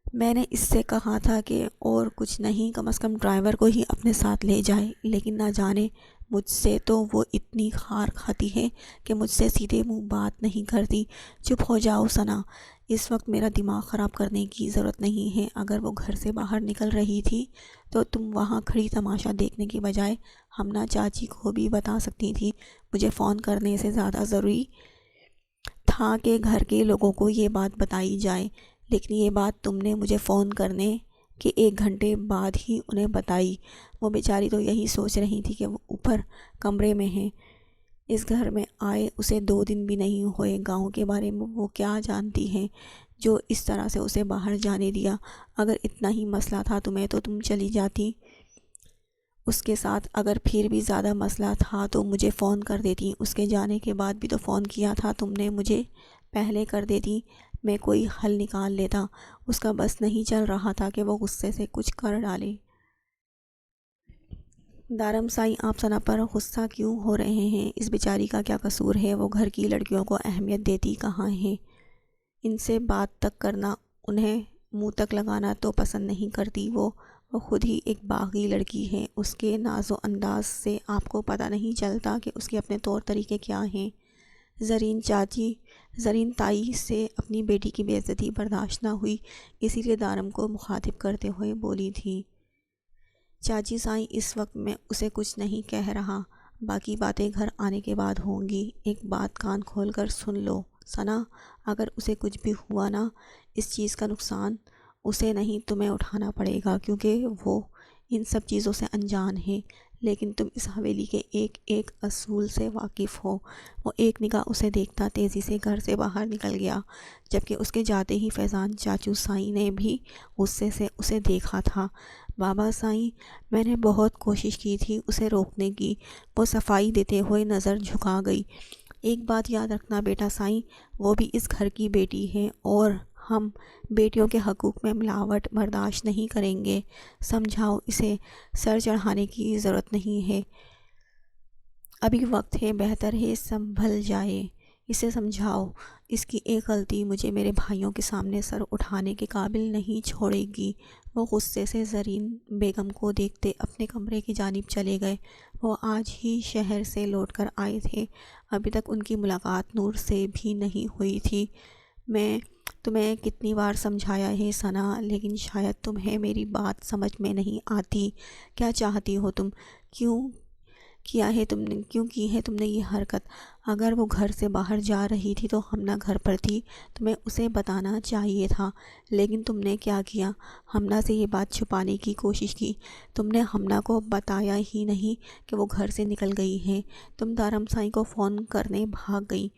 میں نے اس سے کہا تھا کہ اور کچھ نہیں، کم از کم ڈرائیور کو ہی اپنے ساتھ لے جائے، لیکن نہ جانے مجھ سے تو وہ اتنی خار کھاتی ہے کہ مجھ سے سیدھے منہ بات نہیں کرتی۔ چپ ہو جاؤ ثنا، اس وقت میرا دماغ خراب کرنے کی ضرورت نہیں ہے۔ اگر وہ گھر سے باہر نکل رہی تھی تو تم وہاں کھڑی تماشا دیکھنے کے بجائے ہمنا چاچی کو بھی بتا سکتی تھی۔ مجھے فون کرنے سے زیادہ ضروری تھا کہ گھر کے لوگوں کو یہ بات بتائی جائے، لیکن یہ بات تم نے مجھے فون کرنے کے 1 گھنٹے بعد ہی انہیں بتائی۔ وہ بیچاری تو یہی سوچ رہی تھی کہ وہ اوپر کمرے میں ہیں۔ اس گھر میں آئے اسے 2 دن بھی نہیں ہوئے، گاؤں کے بارے میں وہ کیا جانتی ہیں جو اس طرح سے اسے باہر جانے دیا؟ اگر اتنا ہی مسئلہ تھا تمہیں تو تم چلی جاتی اس کے ساتھ۔ اگر پھر بھی زیادہ مسئلہ تھا تو مجھے فون کر دیتی۔ اس کے جانے کے بعد بھی تو فون کیا تھا تم نے مجھے، پہلے کر دیتی، میں کوئی حل نکال لیتا۔ اس کا بس نہیں چل رہا تھا کہ وہ غصے سے کچھ کر ڈالے۔ دھرم سائی، آپ ثنا پر غصہ کیوں ہو رہے ہیں؟ اس بیچاری کا کیا قصور ہے؟ وہ گھر کی لڑکیوں کو اہمیت دیتی کہاں ہے؟ ان سے بات تک کرنا، انہیں منہ تک لگانا تو پسند نہیں کرتی۔ وہ خود ہی ایک باغی لڑکی ہے، اس کے ناز و انداز سے آپ کو پتہ نہیں چلتا کہ اس کے اپنے طور طریقے کیا ہیں۔ زرین تائی سے اپنی بیٹی کی بے عزتی برداشت نہ ہوئی، اسی لیے دھرم کو مخاطب کرتے ہوئے بولی تھی، چاچی سائی اس وقت میں اسے کچھ نہیں کہہ رہا، باقی باتیں گھر آنے کے بعد ہوں گی۔ ایک بات کان کھول کر سن لو ثنا، اگر اسے کچھ بھی ہوا نا، اس چیز کا نقصان اسے نہیں تمہیں اٹھانا پڑے گا، کیونکہ وہ ان سب چیزوں سے انجان ہے، لیکن تم اس حویلی کے ایک ایک اصول سے واقف ہو۔ وہ ایک نگاہ اسے دیکھتا تیزی سے گھر سے باہر نکل گیا، جبکہ اس کے جاتے ہی فیضان چاچو سائی نے بھی غصے سے اسے دیکھا تھا۔ بابا سائی، میں نے بہت کوشش کی تھی اسے روکنے کی۔ وہ صفائی دیتے ہوئے نظر جھکا گئی۔ ایک بات یاد رکھنا بیٹا سائی، وہ بھی اس گھر کی بیٹی ہے، اور ہم بیٹیوں کے حقوق میں ملاوٹ برداشت نہیں کریں گے۔ سمجھاؤ اسے، سر چڑھانے کی ضرورت نہیں ہے۔ ابھی وقت ہے، بہتر ہے سنبھل جائے، اسے سمجھاؤ، اس کی ایک غلطی مجھے میرے بھائیوں کے سامنے سر اٹھانے کے قابل نہیں چھوڑے گی۔ وہ غصے سے زرین بیگم کو دیکھتے اپنے کمرے کی جانب چلے گئے۔ وہ آج ہی شہر سے لوٹ کر آئے تھے، ابھی تک ان کی ملاقات نور سے بھی نہیں ہوئی تھی۔ میں تمہیں کتنی بار سمجھایا ہے ثنا، لیکن شاید تمہیں میری بات سمجھ میں نہیں آتی۔ کیا چاہتی ہو تم؟ کیوں کیوں کی ہے تم نے یہ حرکت؟ اگر وہ گھر سے باہر جا رہی تھی تو ہمنا گھر پر تھی، تمہیں اسے بتانا چاہیے تھا، لیکن تم نے کیا کیا؟ ہمنا سے یہ بات چھپانے کی کوشش کی۔ تم نے ہمنا کو بتایا ہی نہیں کہ وہ گھر سے نکل گئی ہے، تم دارم سائی کو فون کرنے بھاگ گئی۔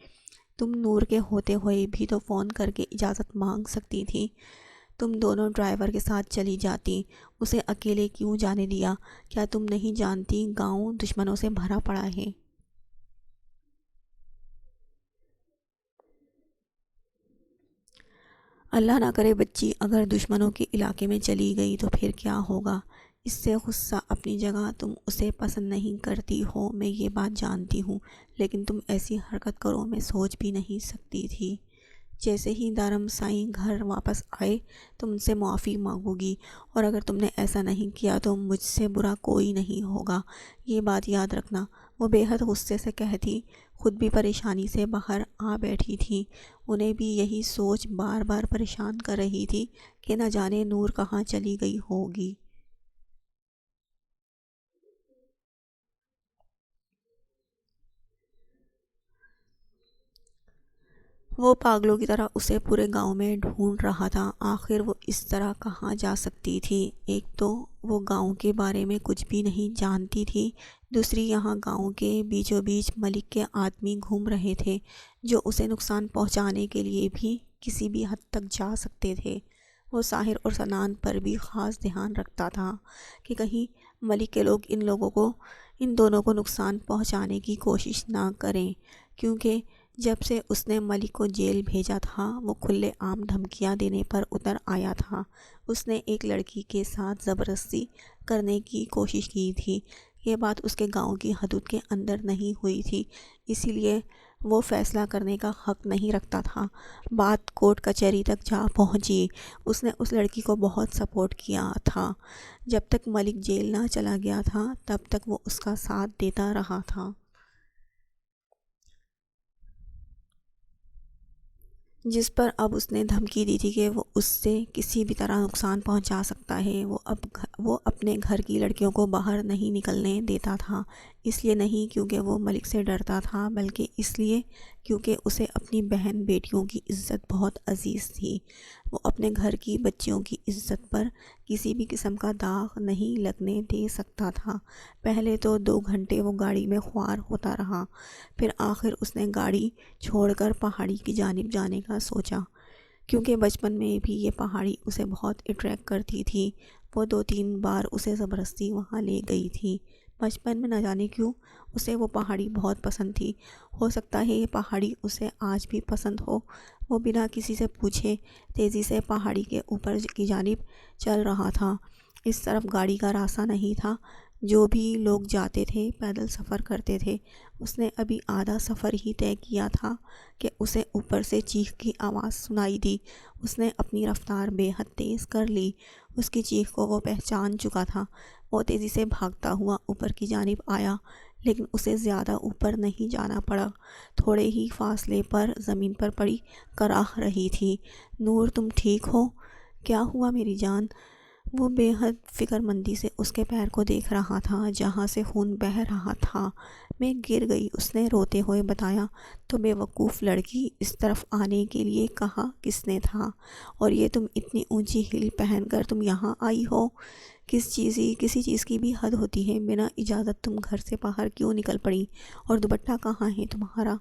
تم نور کے ہوتے ہوئے بھی تو فون کر کے اجازت مانگ سکتی تھی۔ تم دونوں ڈرائیور کے ساتھ چلی جاتی، اسے اکیلے کیوں جانے دیا؟ کیا تم نہیں جانتی گاؤں دشمنوں سے بھرا پڑا ہے؟ اللہ نہ کرے بچی اگر دشمنوں کے علاقے میں چلی گئی تو پھر کیا ہوگا؟ اس سے غصہ اپنی جگہ، تم اسے پسند نہیں کرتی ہو، میں یہ بات جانتی ہوں، لیکن تم ایسی حرکت کرو میں سوچ بھی نہیں سکتی تھی۔ جیسے ہی دارم سائیں گھر واپس آئے تم ان سے معافی مانگو گی، اور اگر تم نے ایسا نہیں کیا تو مجھ سے برا کوئی نہیں ہوگا، یہ بات یاد رکھنا۔ وہ بے حد غصے سے کہتی، خود بھی پریشانی سے باہر آ بیٹھی تھی۔ انہیں بھی یہی سوچ بار بار پریشان کر رہی تھی کہ نہ جانے نور کہاں چلی گئی ہوگی۔ وہ پاگلوں کی طرح اسے پورے گاؤں میں ڈھونڈ رہا تھا، آخر وہ اس طرح کہاں جا سکتی تھی؟ ایک تو وہ گاؤں کے بارے میں کچھ بھی نہیں جانتی تھی، دوسری یہاں گاؤں کے بیچوں بیچ ملک کے آدمی گھوم رہے تھے جو اسے نقصان پہنچانے کے لیے بھی کسی بھی حد تک جا سکتے تھے۔ وہ ساحر اور سنان پر بھی خاص دھیان رکھتا تھا کہ کہیں ملک کے لوگ ان دونوں کو نقصان پہنچانے کی کوشش نہ کریں، کیونکہ جب سے اس نے ملک کو جیل بھیجا تھا وہ کھلے عام دھمکیاں دینے پر اتر آیا تھا۔ اس نے ایک لڑکی کے ساتھ زبردستی کرنے کی کوشش کی تھی، یہ بات اس کے گاؤں کی حدود کے اندر نہیں ہوئی تھی، اسی لیے وہ فیصلہ کرنے کا حق نہیں رکھتا تھا۔ بات کورٹ کچہری تک جا پہنچی، اس نے اس لڑکی کو بہت سپورٹ کیا تھا، جب تک ملک جیل نہ چلا گیا تھا تب تک وہ اس کا ساتھ دیتا رہا تھا۔ جس پر اب اس نے دھمکی دی تھی کہ وہ اس سے کسی بھی طرح نقصان پہنچا سکتا ہے، وہ اپنے گھر کی لڑکیوں کو باہر نہیں نکلنے دیتا تھا، اس لیے نہیں کیونکہ وہ ملک سے ڈرتا تھا، بلکہ اس لیے کیونکہ اسے اپنی بہن بیٹیوں کی عزت بہت عزیز تھی۔ وہ اپنے گھر کی بچیوں کی عزت پر کسی بھی قسم کا داغ نہیں لگنے دے سکتا تھا۔ پہلے تو 2 گھنٹے وہ گاڑی میں خوار ہوتا رہا، پھر آخر اس نے گاڑی چھوڑ کر پہاڑی کی جانب جانے کا سوچا، کیونکہ بچپن میں بھی یہ پہاڑی اسے بہت اٹریکٹ کرتی تھی۔ وہ 2-3 بار اسے زبردستی وہاں لے گئی تھی۔ بچپن میں نہ جانے کیوں اسے وہ پہاڑی بہت پسند تھی، ہو سکتا ہے یہ پہاڑی اسے آج بھی پسند ہو۔ وہ بنا کسی سے پوچھے تیزی سے پہاڑی کے اوپر کی جانب چل رہا تھا۔ اس طرف گاڑی کا راستہ نہیں تھا، جو بھی لوگ جاتے تھے پیدل سفر کرتے تھے۔ اس نے ابھی آدھا سفر ہی طے کیا تھا کہ اسے اوپر سے چیخ کی آواز سنائی دی۔ اس نے اپنی رفتار بے حد تیز کر لی، اس کی چیخ کو وہ پہچان چکا تھا۔ وہ تیزی سے بھاگتا ہوا اوپر کی جانب آیا، لیکن اسے زیادہ اوپر نہیں جانا پڑا، تھوڑے ہی فاصلے پر زمین پر پڑی کراہ رہی تھی۔ نور تم ٹھیک ہو؟ کیا ہوا میری جان؟ وہ بے حد فکر مندی سے اس کے پیر کو دیکھ رہا تھا جہاں سے خون بہہ رہا تھا۔ میں گر گئی، اس نے روتے ہوئے بتایا۔ تو بے وقوف لڑکی، اس طرف آنے کے لیے کہا کس نے تھا؟ اور یہ تم اتنی اونچی ہیل پہن کر تم یہاں آئی ہو؟ کسی چیز کی بھی حد ہوتی ہے، بنا اجازت تم گھر سے باہر کیوں نکل پڑی؟ اور دوپٹہ کہاں ہے تمہارا؟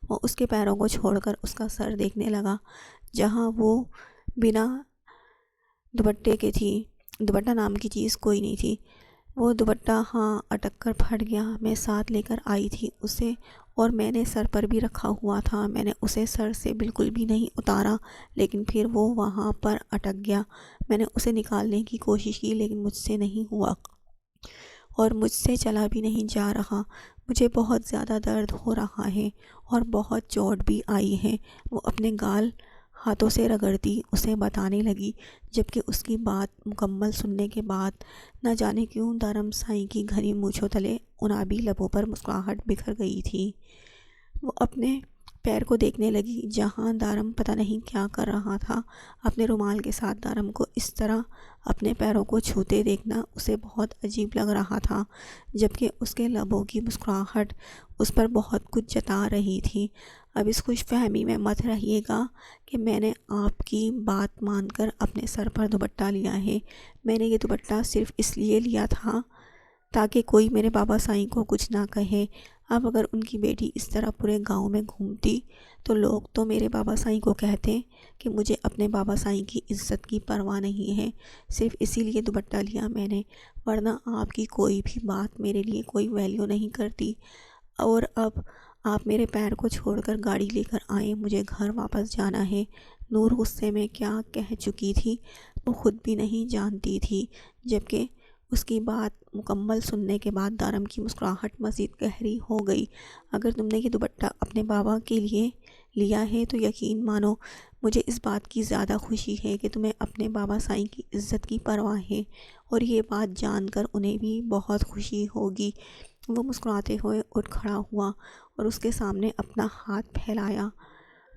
وہ اس کے پیروں کو چھوڑ کر اس کا سر دیکھنے لگا جہاں وہ بنا دوپٹے کے تھی۔ دوپٹہ نام کی چیز کوئی نہیں تھی۔ وہ دوپٹہ ہاں اٹک کر پھٹ گیا، میں ساتھ لے کر آئی تھی اسے، اور میں نے سر پر بھی رکھا ہوا تھا، میں نے اسے سر سے بالکل بھی نہیں اتارا، لیکن پھر وہ وہاں پر اٹک گیا۔ میں نے اسے نکالنے کی کوشش کی لیکن مجھ سے نہیں ہوا۔ اور مجھ سے چلا بھی نہیں جا رہا۔ مجھے بہت زیادہ درد ہو رہا ہے اور بہت چوٹ بھی آئی ہے۔ وہ اپنے گال ہاتھوں سے رگڑتی اسے بتانے لگی، جبکہ اس کی بات مکمل سننے کے بعد نہ جانے کیوں دارم سائی کی گھنی مونچھوں تلے انابی لبوں پر مسکراہٹ بکھر گئی تھی۔ وہ اپنے پیر کو دیکھنے لگی جہاں دارم پتہ نہیں کیا کر رہا تھا۔ اپنے رومال کے ساتھ دارم کو اس طرح اپنے پیروں کو چھوتے دیکھنا اسے بہت عجیب لگ رہا تھا، جبکہ اس کے لبوں کی مسکراہٹ اس پر بہت کچھ جتا رہی تھی۔ اب اس خوش فہمی میں مت رہیے گا کہ میں نے آپ کی بات مان کر اپنے سر پر دوپٹہ لیا ہے۔ میں نے یہ دوپٹہ صرف اس لیے لیا تھا تاکہ کوئی میرے بابا سائیں کو کچھ نہ کہے۔ اب اگر ان کی بیٹی اس طرح پورے گاؤں میں گھومتی تو لوگ تو میرے بابا سائیں کو کہتے کہ مجھے اپنے بابا سائیں کی عزت کی پرواہ نہیں ہے۔ صرف اسی لیے دوپٹہ لیا میں نے، ورنہ آپ کی کوئی بھی بات میرے لیے کوئی ویلیو نہیں کرتی۔ اور اب آپ میرے پیر کو چھوڑ کر گاڑی لے کر آئیں، مجھے گھر واپس جانا ہے۔ نور غصے میں کیا کہہ چکی تھی وہ خود بھی نہیں جانتی تھی، جبکہ اس کی بات مکمل سننے کے بعد دارم کی مسکراہٹ مزید گہری ہو گئی۔ اگر تم نے یہ دوپٹہ اپنے بابا کے لیے لیا ہے تو یقین مانو مجھے اس بات کی زیادہ خوشی ہے کہ تمہیں اپنے بابا سائیں کی عزت کی پرواہ ہے، اور یہ بات جان کر انہیں بھی بہت خوشی ہوگی۔ وہ مسکراتے ہوئے اٹھ کھڑا ہوا اور اس کے سامنے اپنا ہاتھ پھیلایا۔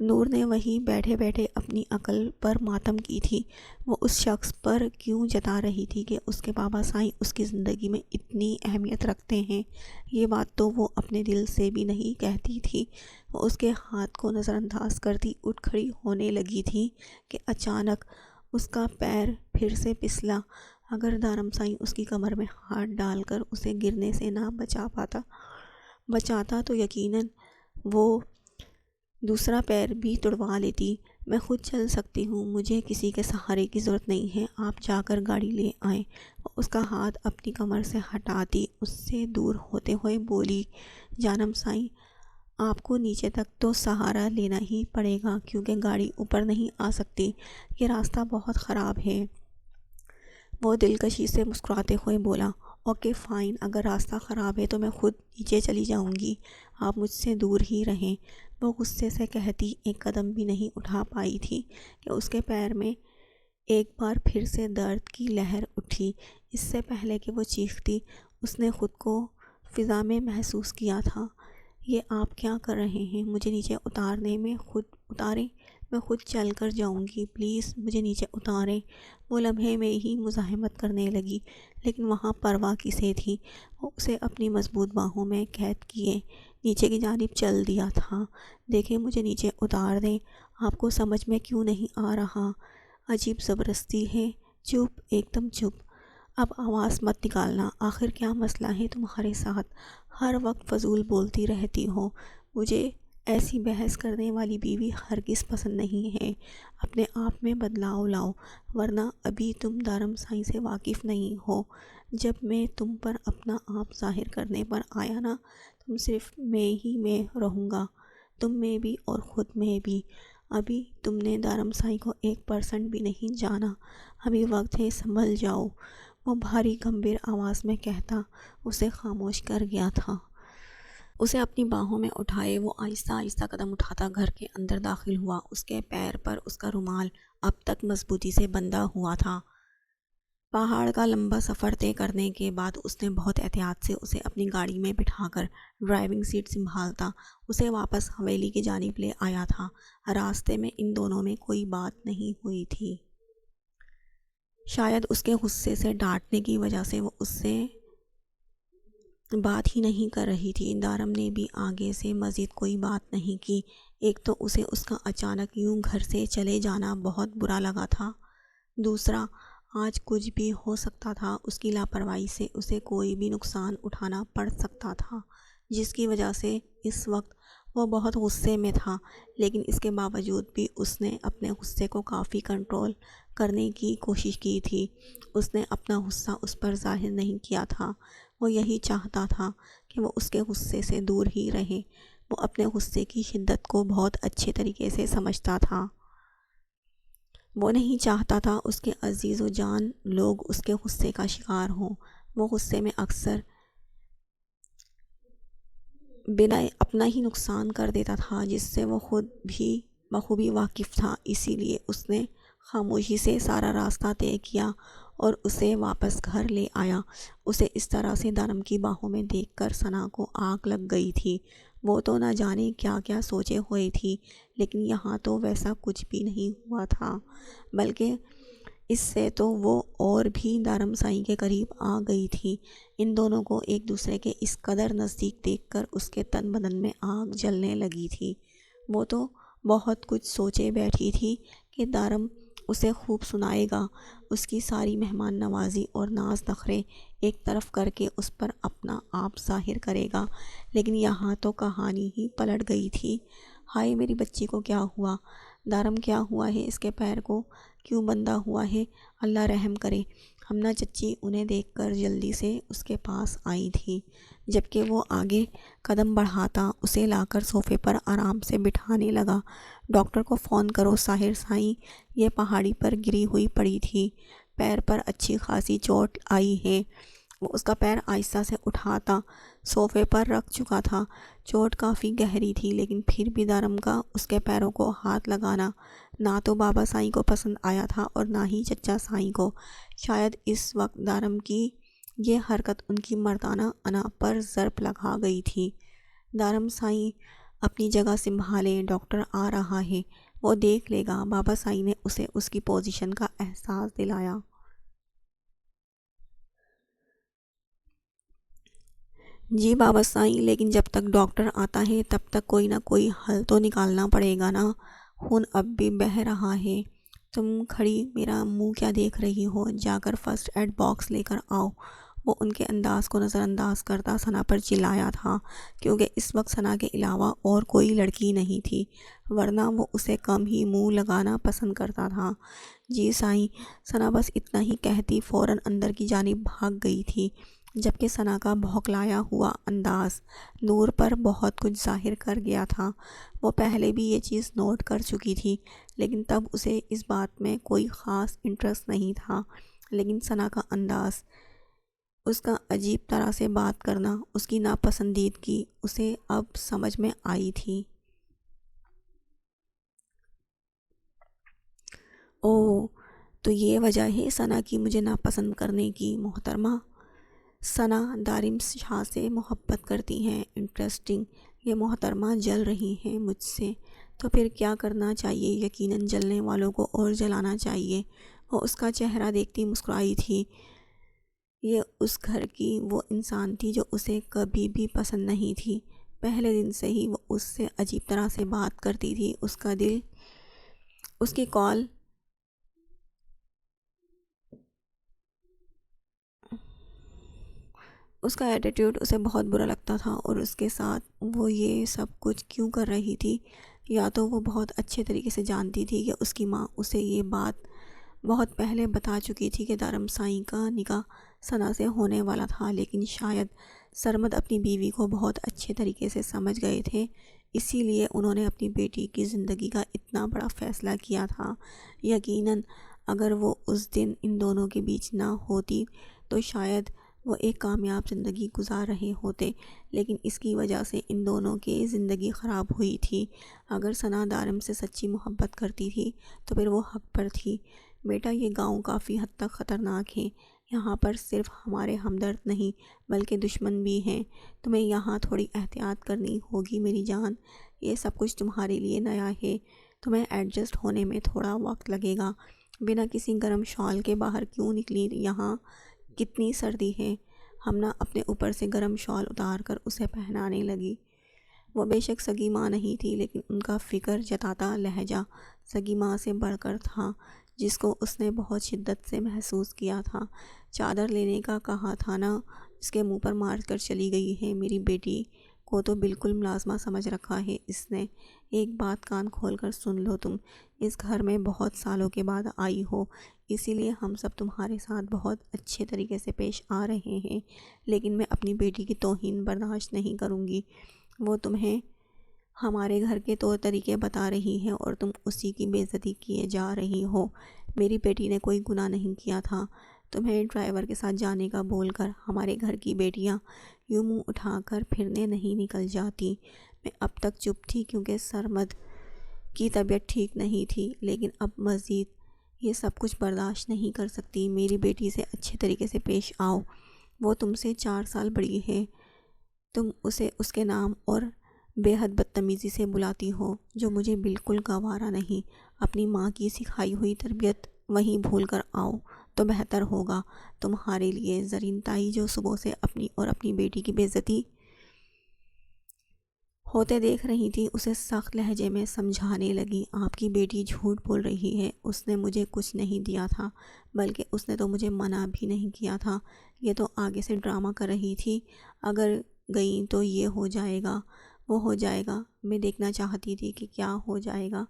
نور نے وہیں بیٹھے بیٹھے اپنی عقل پر ماتم کی تھی۔ وہ اس شخص پر کیوں جتا رہی تھی کہ اس کے بابا سائیں اس کی زندگی میں اتنی اہمیت رکھتے ہیں؟ یہ بات تو وہ اپنے دل سے بھی نہیں کہتی تھی۔ وہ اس کے ہاتھ کو نظر انداز کرتی اٹھ کھڑی ہونے لگی تھی کہ اچانک اس کا پیر پھر سے پھسلا۔ اگر دارم سائیں اس کی کمر میں ہاتھ ڈال کر اسے گرنے سے نہ بچاتا تو یقیناً وہ دوسرا پیر بھی توڑوا لیتی۔ میں خود چل سکتی ہوں، مجھے کسی کے سہارے کی ضرورت نہیں ہے، آپ جا کر گاڑی لے آئیں۔ اس کا ہاتھ اپنی کمر سے ہٹاتی اس سے دور ہوتے ہوئے بولی، جانم سائیں آپ کو نیچے تک تو سہارا لینا ہی پڑے گا کیونکہ گاڑی اوپر نہیں آ سکتی، یہ راستہ بہت خراب ہے۔ وہ دلکشی سے مسکراتے ہوئے بولا، اوکے فائن، اگر راستہ خراب ہے تو میں خود نیچے چلی جاؤں گی، آپ مجھ سے دور ہی رہیں۔ وہ غصے سے کہتی ایک قدم بھی نہیں اٹھا پائی تھی کہ اس کے پیر میں ایک بار پھر سے درد کی لہر اٹھی۔ اس سے پہلے کہ وہ چیختی اس نے خود کو فضا میں محسوس کیا تھا۔ یہ آپ کیا کر رہے ہیں؟ مجھے نیچے اتاریں، میں خود چل کر جاؤں گی، پلیز مجھے نیچے اتاریں۔ وہ لمحے میں ہی مزاحمت کرنے لگی، لیکن وہاں پرواہ کسے تھی؟ وہ اسے اپنی مضبوط باہوں میں قید کیے نیچے کی جانب چل دیا تھا۔ دیکھیں مجھے نیچے اتار دیں، آپ کو سمجھ میں کیوں نہیں آ رہا؟ عجیب زبردستی ہے، چپ، ایک دم چپ، اب آواز مت نکالنا۔ آخر کیا مسئلہ ہے تمہارے ساتھ؟ ہر وقت فضول بولتی رہتی ہو۔ مجھے ایسی بحث کرنے والی بیوی ہرگز پسند نہیں ہے۔ اپنے آپ میں بدلاؤ لاؤ، ورنہ ابھی تم دارم سائیں سے واقف نہیں ہو۔ جب میں تم پر اپنا آپ ظاہر کرنے پر آیا نا، تم صرف میں ہی میں رہوں گا، تم میں بھی اور خود میں بھی۔ ابھی تم نے دارم سائیں کو 1% بھی نہیں جانا، ابھی وقت ہے سنبھل جاؤ۔ وہ بھاری گمبھیر آواز میں کہتا اسے خاموش کر گیا تھا۔ اسے اپنی باہوں میں اٹھائے وہ آہستہ آہستہ قدم اٹھاتا گھر کے اندر داخل ہوا۔ اس کے پیر پر اس کا رومال اب تک مضبوطی سے بندھا ہوا تھا۔ پہاڑ کا لمبا سفر طے کرنے کے بعد اس نے بہت احتیاط سے اسے اپنی گاڑی میں بٹھا کر ڈرائیونگ سیٹ سنبھالتا اسے واپس حویلی کی جانب لے آیا تھا۔ راستے میں ان دونوں میں کوئی بات نہیں ہوئی تھی۔ شاید اس کے غصے سے ڈانٹنے کی وجہ سے وہ اس سے بات ہی نہیں کر رہی تھی۔ دارم نے بھی آگے سے مزید کوئی بات نہیں کی۔ ایک تو اسے اس کا اچانک یوں گھر سے چلے جانا بہت برا لگا تھا، دوسرا آج کچھ بھی ہو سکتا تھا، اس کی لاپرواہی سے اسے کوئی بھی نقصان اٹھانا پڑ سکتا تھا، جس کی وجہ سے اس وقت وہ بہت غصے میں تھا۔ لیکن اس کے باوجود بھی اس نے اپنے غصے کو کافی کنٹرول کرنے کی کوشش کی تھی۔ اس نے اپنا غصہ اس پر ظاہر نہیں کیا تھا، وہ یہی چاہتا تھا کہ وہ اس کے غصے سے دور ہی رہے۔ وہ اپنے غصے کی شدت کو بہت اچھے طریقے سے سمجھتا تھا۔ وہ نہیں چاہتا تھا اس کے عزیز و جان لوگ اس کے غصے کا شکار ہوں۔ وہ غصے میں اکثر بنا اپنا ہی نقصان کر دیتا تھا، جس سے وہ خود بھی بخوبی واقف تھا۔ اسی لیے اس نے خاموشی سے سارا راستہ طے کیا اور اسے واپس گھر لے آیا۔ اسے اس طرح سے دارم کی باہوں میں دیکھ کر ثنا کو آگ لگ گئی تھی۔ وہ تو نہ جانے کیا کیا سوچے ہوئی تھی، لیکن یہاں تو ویسا کچھ بھی نہیں ہوا تھا، بلکہ اس سے تو وہ اور بھی دارم سائیں کے قریب آ گئی تھی۔ ان دونوں کو ایک دوسرے کے اس قدر نزدیک دیکھ کر اس کے تن بدن میں آگ جلنے لگی تھی۔ وہ تو بہت کچھ سوچے بیٹھی تھی کہ دارم اسے خوب سنائے گا، اس کی ساری مہمان نوازی اور ناز نخرے ایک طرف کر کے اس پر اپنا آپ ظاہر کرے گا، لیکن یہاں تو کہانی ہی پلٹ گئی تھی۔ ہائے میری بچی کو کیا ہوا؟ دارم کیا ہوا ہے؟ اس کے پیر کو کیوں بندھا ہوا ہے؟ اللہ رحم کرے۔ ہمنا چچی انہیں دیکھ کر جلدی سے اس کے پاس آئی تھی، جبکہ وہ آگے قدم بڑھاتا اسے لا کر صوفے پر آرام سے بٹھانے لگا۔ ڈاکٹر کو فون کرو ساحر سائیں، یہ پہاڑی پر گری ہوئی پڑی تھی، پیر پر اچھی خاصی چوٹ آئی ہے۔ وہ اس کا پیر آہستہ سے اٹھاتا صوفے پر رکھ چکا تھا۔ چوٹ کافی گہری تھی، لیکن پھر بھی دارم کا اس کے پیروں کو ہاتھ لگانا نہ تو بابا سائیں کو پسند آیا تھا اور نہ ہی چچا سائیں کو۔ شاید اس وقت دارم کی یہ حرکت ان کی مردانہ انا پر ضرب لگا گئی تھی۔ دارم سائیں اپنی جگہ سنبھالیں، ڈاکٹر آ رہا ہے، وہ دیکھ لے گا۔ بابا سائیں نے اسے اس کی پوزیشن کا احساس دلایا۔ جی بابا سائیں، لیکن جب تک ڈاکٹر آتا ہے تب تک کوئی نہ کوئی حل تو نکالنا پڑے گا نا، خون اب بھی بہہ رہا ہے۔ تم کھڑی میرا منہ کیا دیکھ رہی ہو؟ جا کر فرسٹ ایڈ باکس لے کر آؤ۔ وہ ان کے انداز کو نظر انداز کرتا ثنا پر چلایا تھا، کیونکہ اس وقت ثنا کے علاوہ اور کوئی لڑکی نہیں تھی، ورنہ وہ اسے کم ہی منہ لگانا پسند کرتا تھا۔ جی سائیں، ثنا بس اتنا ہی کہتی فوراً اندر کی جانب بھاگ گئی تھی، جبکہ ثنا کا بھوکلایا ہوا انداز نور پر بہت کچھ ظاہر کر گیا تھا۔ وہ پہلے بھی یہ چیز نوٹ کر چکی تھی، لیکن تب اسے اس بات میں کوئی خاص انٹرسٹ نہیں تھا، لیکن ثنا کا انداز، اس کا عجیب طرح سے بات کرنا، اس کی ناپسندیدگی اسے اب سمجھ میں آئی تھی۔ اوہ، تو یہ وجہ ہے ثنا کی مجھے ناپسند کرنے کی۔ محترمہ ثنا دارم شاہ سے محبت کرتی ہیں، انٹرسٹنگ، یہ محترمہ جل رہی ہیں مجھ سے، تو پھر کیا کرنا چاہیے؟ یقیناً جلنے والوں کو اور جلانا چاہیے۔ وہ اس کا چہرہ دیکھتی مسکرائی تھی۔ یہ اس گھر کی وہ انسان تھی جو اسے کبھی بھی پسند نہیں تھی۔ پہلے دن سے ہی وہ اس سے عجیب طرح سے بات کرتی تھی۔ اس کا دل، اس کی کال اس کا ایٹیٹیوڈ اسے بہت برا لگتا تھا، اور اس کے ساتھ وہ یہ سب کچھ کیوں کر رہی تھی؟ یا تو وہ بہت اچھے طریقے سے جانتی تھی کہ اس کی ماں اسے یہ بات بہت پہلے بتا چکی تھی کہ دارم سائیں کا نکاح ثنا سے ہونے والا تھا، لیکن شاید سرمد اپنی بیوی کو بہت اچھے طریقے سے سمجھ گئے تھے، اسی لیے انہوں نے اپنی بیٹی کی زندگی کا اتنا بڑا فیصلہ کیا تھا۔ یقیناً اگر وہ اس دن ان دونوں کے بیچ نہ ہوتی تو شاید وہ ایک کامیاب زندگی گزار رہے ہوتے، لیکن اس کی وجہ سے ان دونوں کی زندگی خراب ہوئی تھی۔ اگر ثنا دارم سے سچی محبت کرتی تھی تو پھر وہ حق پر تھی۔ بیٹا، یہ گاؤں کافی حد تک خطرناک ہے، یہاں پر صرف ہمارے ہمدرد نہیں بلکہ دشمن بھی ہیں، تمہیں یہاں تھوڑی احتیاط کرنی ہوگی میری جان۔ یہ سب کچھ تمہارے لیے نیا ہے، تمہیں ایڈجسٹ ہونے میں تھوڑا وقت لگے گا۔ بنا کسی گرم شال کے باہر کیوں نکلی؟ یہاں کتنی سردی ہے۔ ہمنا اپنے اوپر سے گرم شال اتار کر اسے پہنانے لگی۔ وہ بے شک سگی ماں نہیں تھی، لیکن ان کا فکر جتاتا لہجہ سگی ماں سے بڑھ کر تھا، جس کو اس نے بہت شدت سے محسوس کیا تھا۔ چادر لینے کا کہا تھا نا، اس کے منہ پر مار کر چلی گئی ہے۔ میری بیٹی کو تو بالکل ملازمہ سمجھ رکھا ہے اس نے۔ ایک بات کان کھول کر سن لو، تم اس گھر میں بہت سالوں کے بعد آئی ہو، اسی لیے ہم سب تمہارے ساتھ بہت اچھے طریقے سے پیش آ رہے ہیں، لیکن میں اپنی بیٹی کی توہین برداشت نہیں کروں گی۔ وہ تمہیں ہمارے گھر کے طور طریقے بتا رہی ہے اور تم اسی کی بے عزتی کیے جا رہی ہو۔ میری بیٹی نے کوئی گناہ نہیں کیا تھا، تمہیں ڈرائیور کے ساتھ جانے کا بول کر ہمارے گھر کی بیٹیاں یوں منہ اٹھا کر پھرنے نہیں نکل جاتی۔ میں اب تک چپ تھی کیونکہ سرمد کی طبیعت ٹھیک نہیں تھی، لیکن اب مزید یہ سب کچھ برداشت نہیں کر سکتی۔ میری بیٹی سے اچھے طریقے سے پیش آؤ، وہ تم سے 4 سال بڑی ہے، تم اسے اس کے نام اور بے حد بدتمیزی سے بلاتی ہو، جو مجھے بالکل گوارا نہیں۔ اپنی ماں کی سکھائی ہوئی تربیت وہیں بھول کر آؤ تو بہتر ہوگا تمہارے لیے۔ زرین تائی جو صبح سے اپنی اور اپنی بیٹی کی بے عزتی ہوتے دیکھ رہی تھی، اسے سخت لہجے میں سمجھانے لگی۔ آپ کی بیٹی جھوٹ بول رہی ہے، اس نے مجھے کچھ نہیں دیا تھا، بلکہ اس نے تو مجھے منع بھی نہیں کیا تھا۔ یہ تو آگے سے ڈرامہ کر رہی تھی، اگر گئیں تو یہ ہو جائے گا، وہ ہو جائے گا۔ میں دیکھنا چاہتی تھی کہ کیا ہو جائے گا۔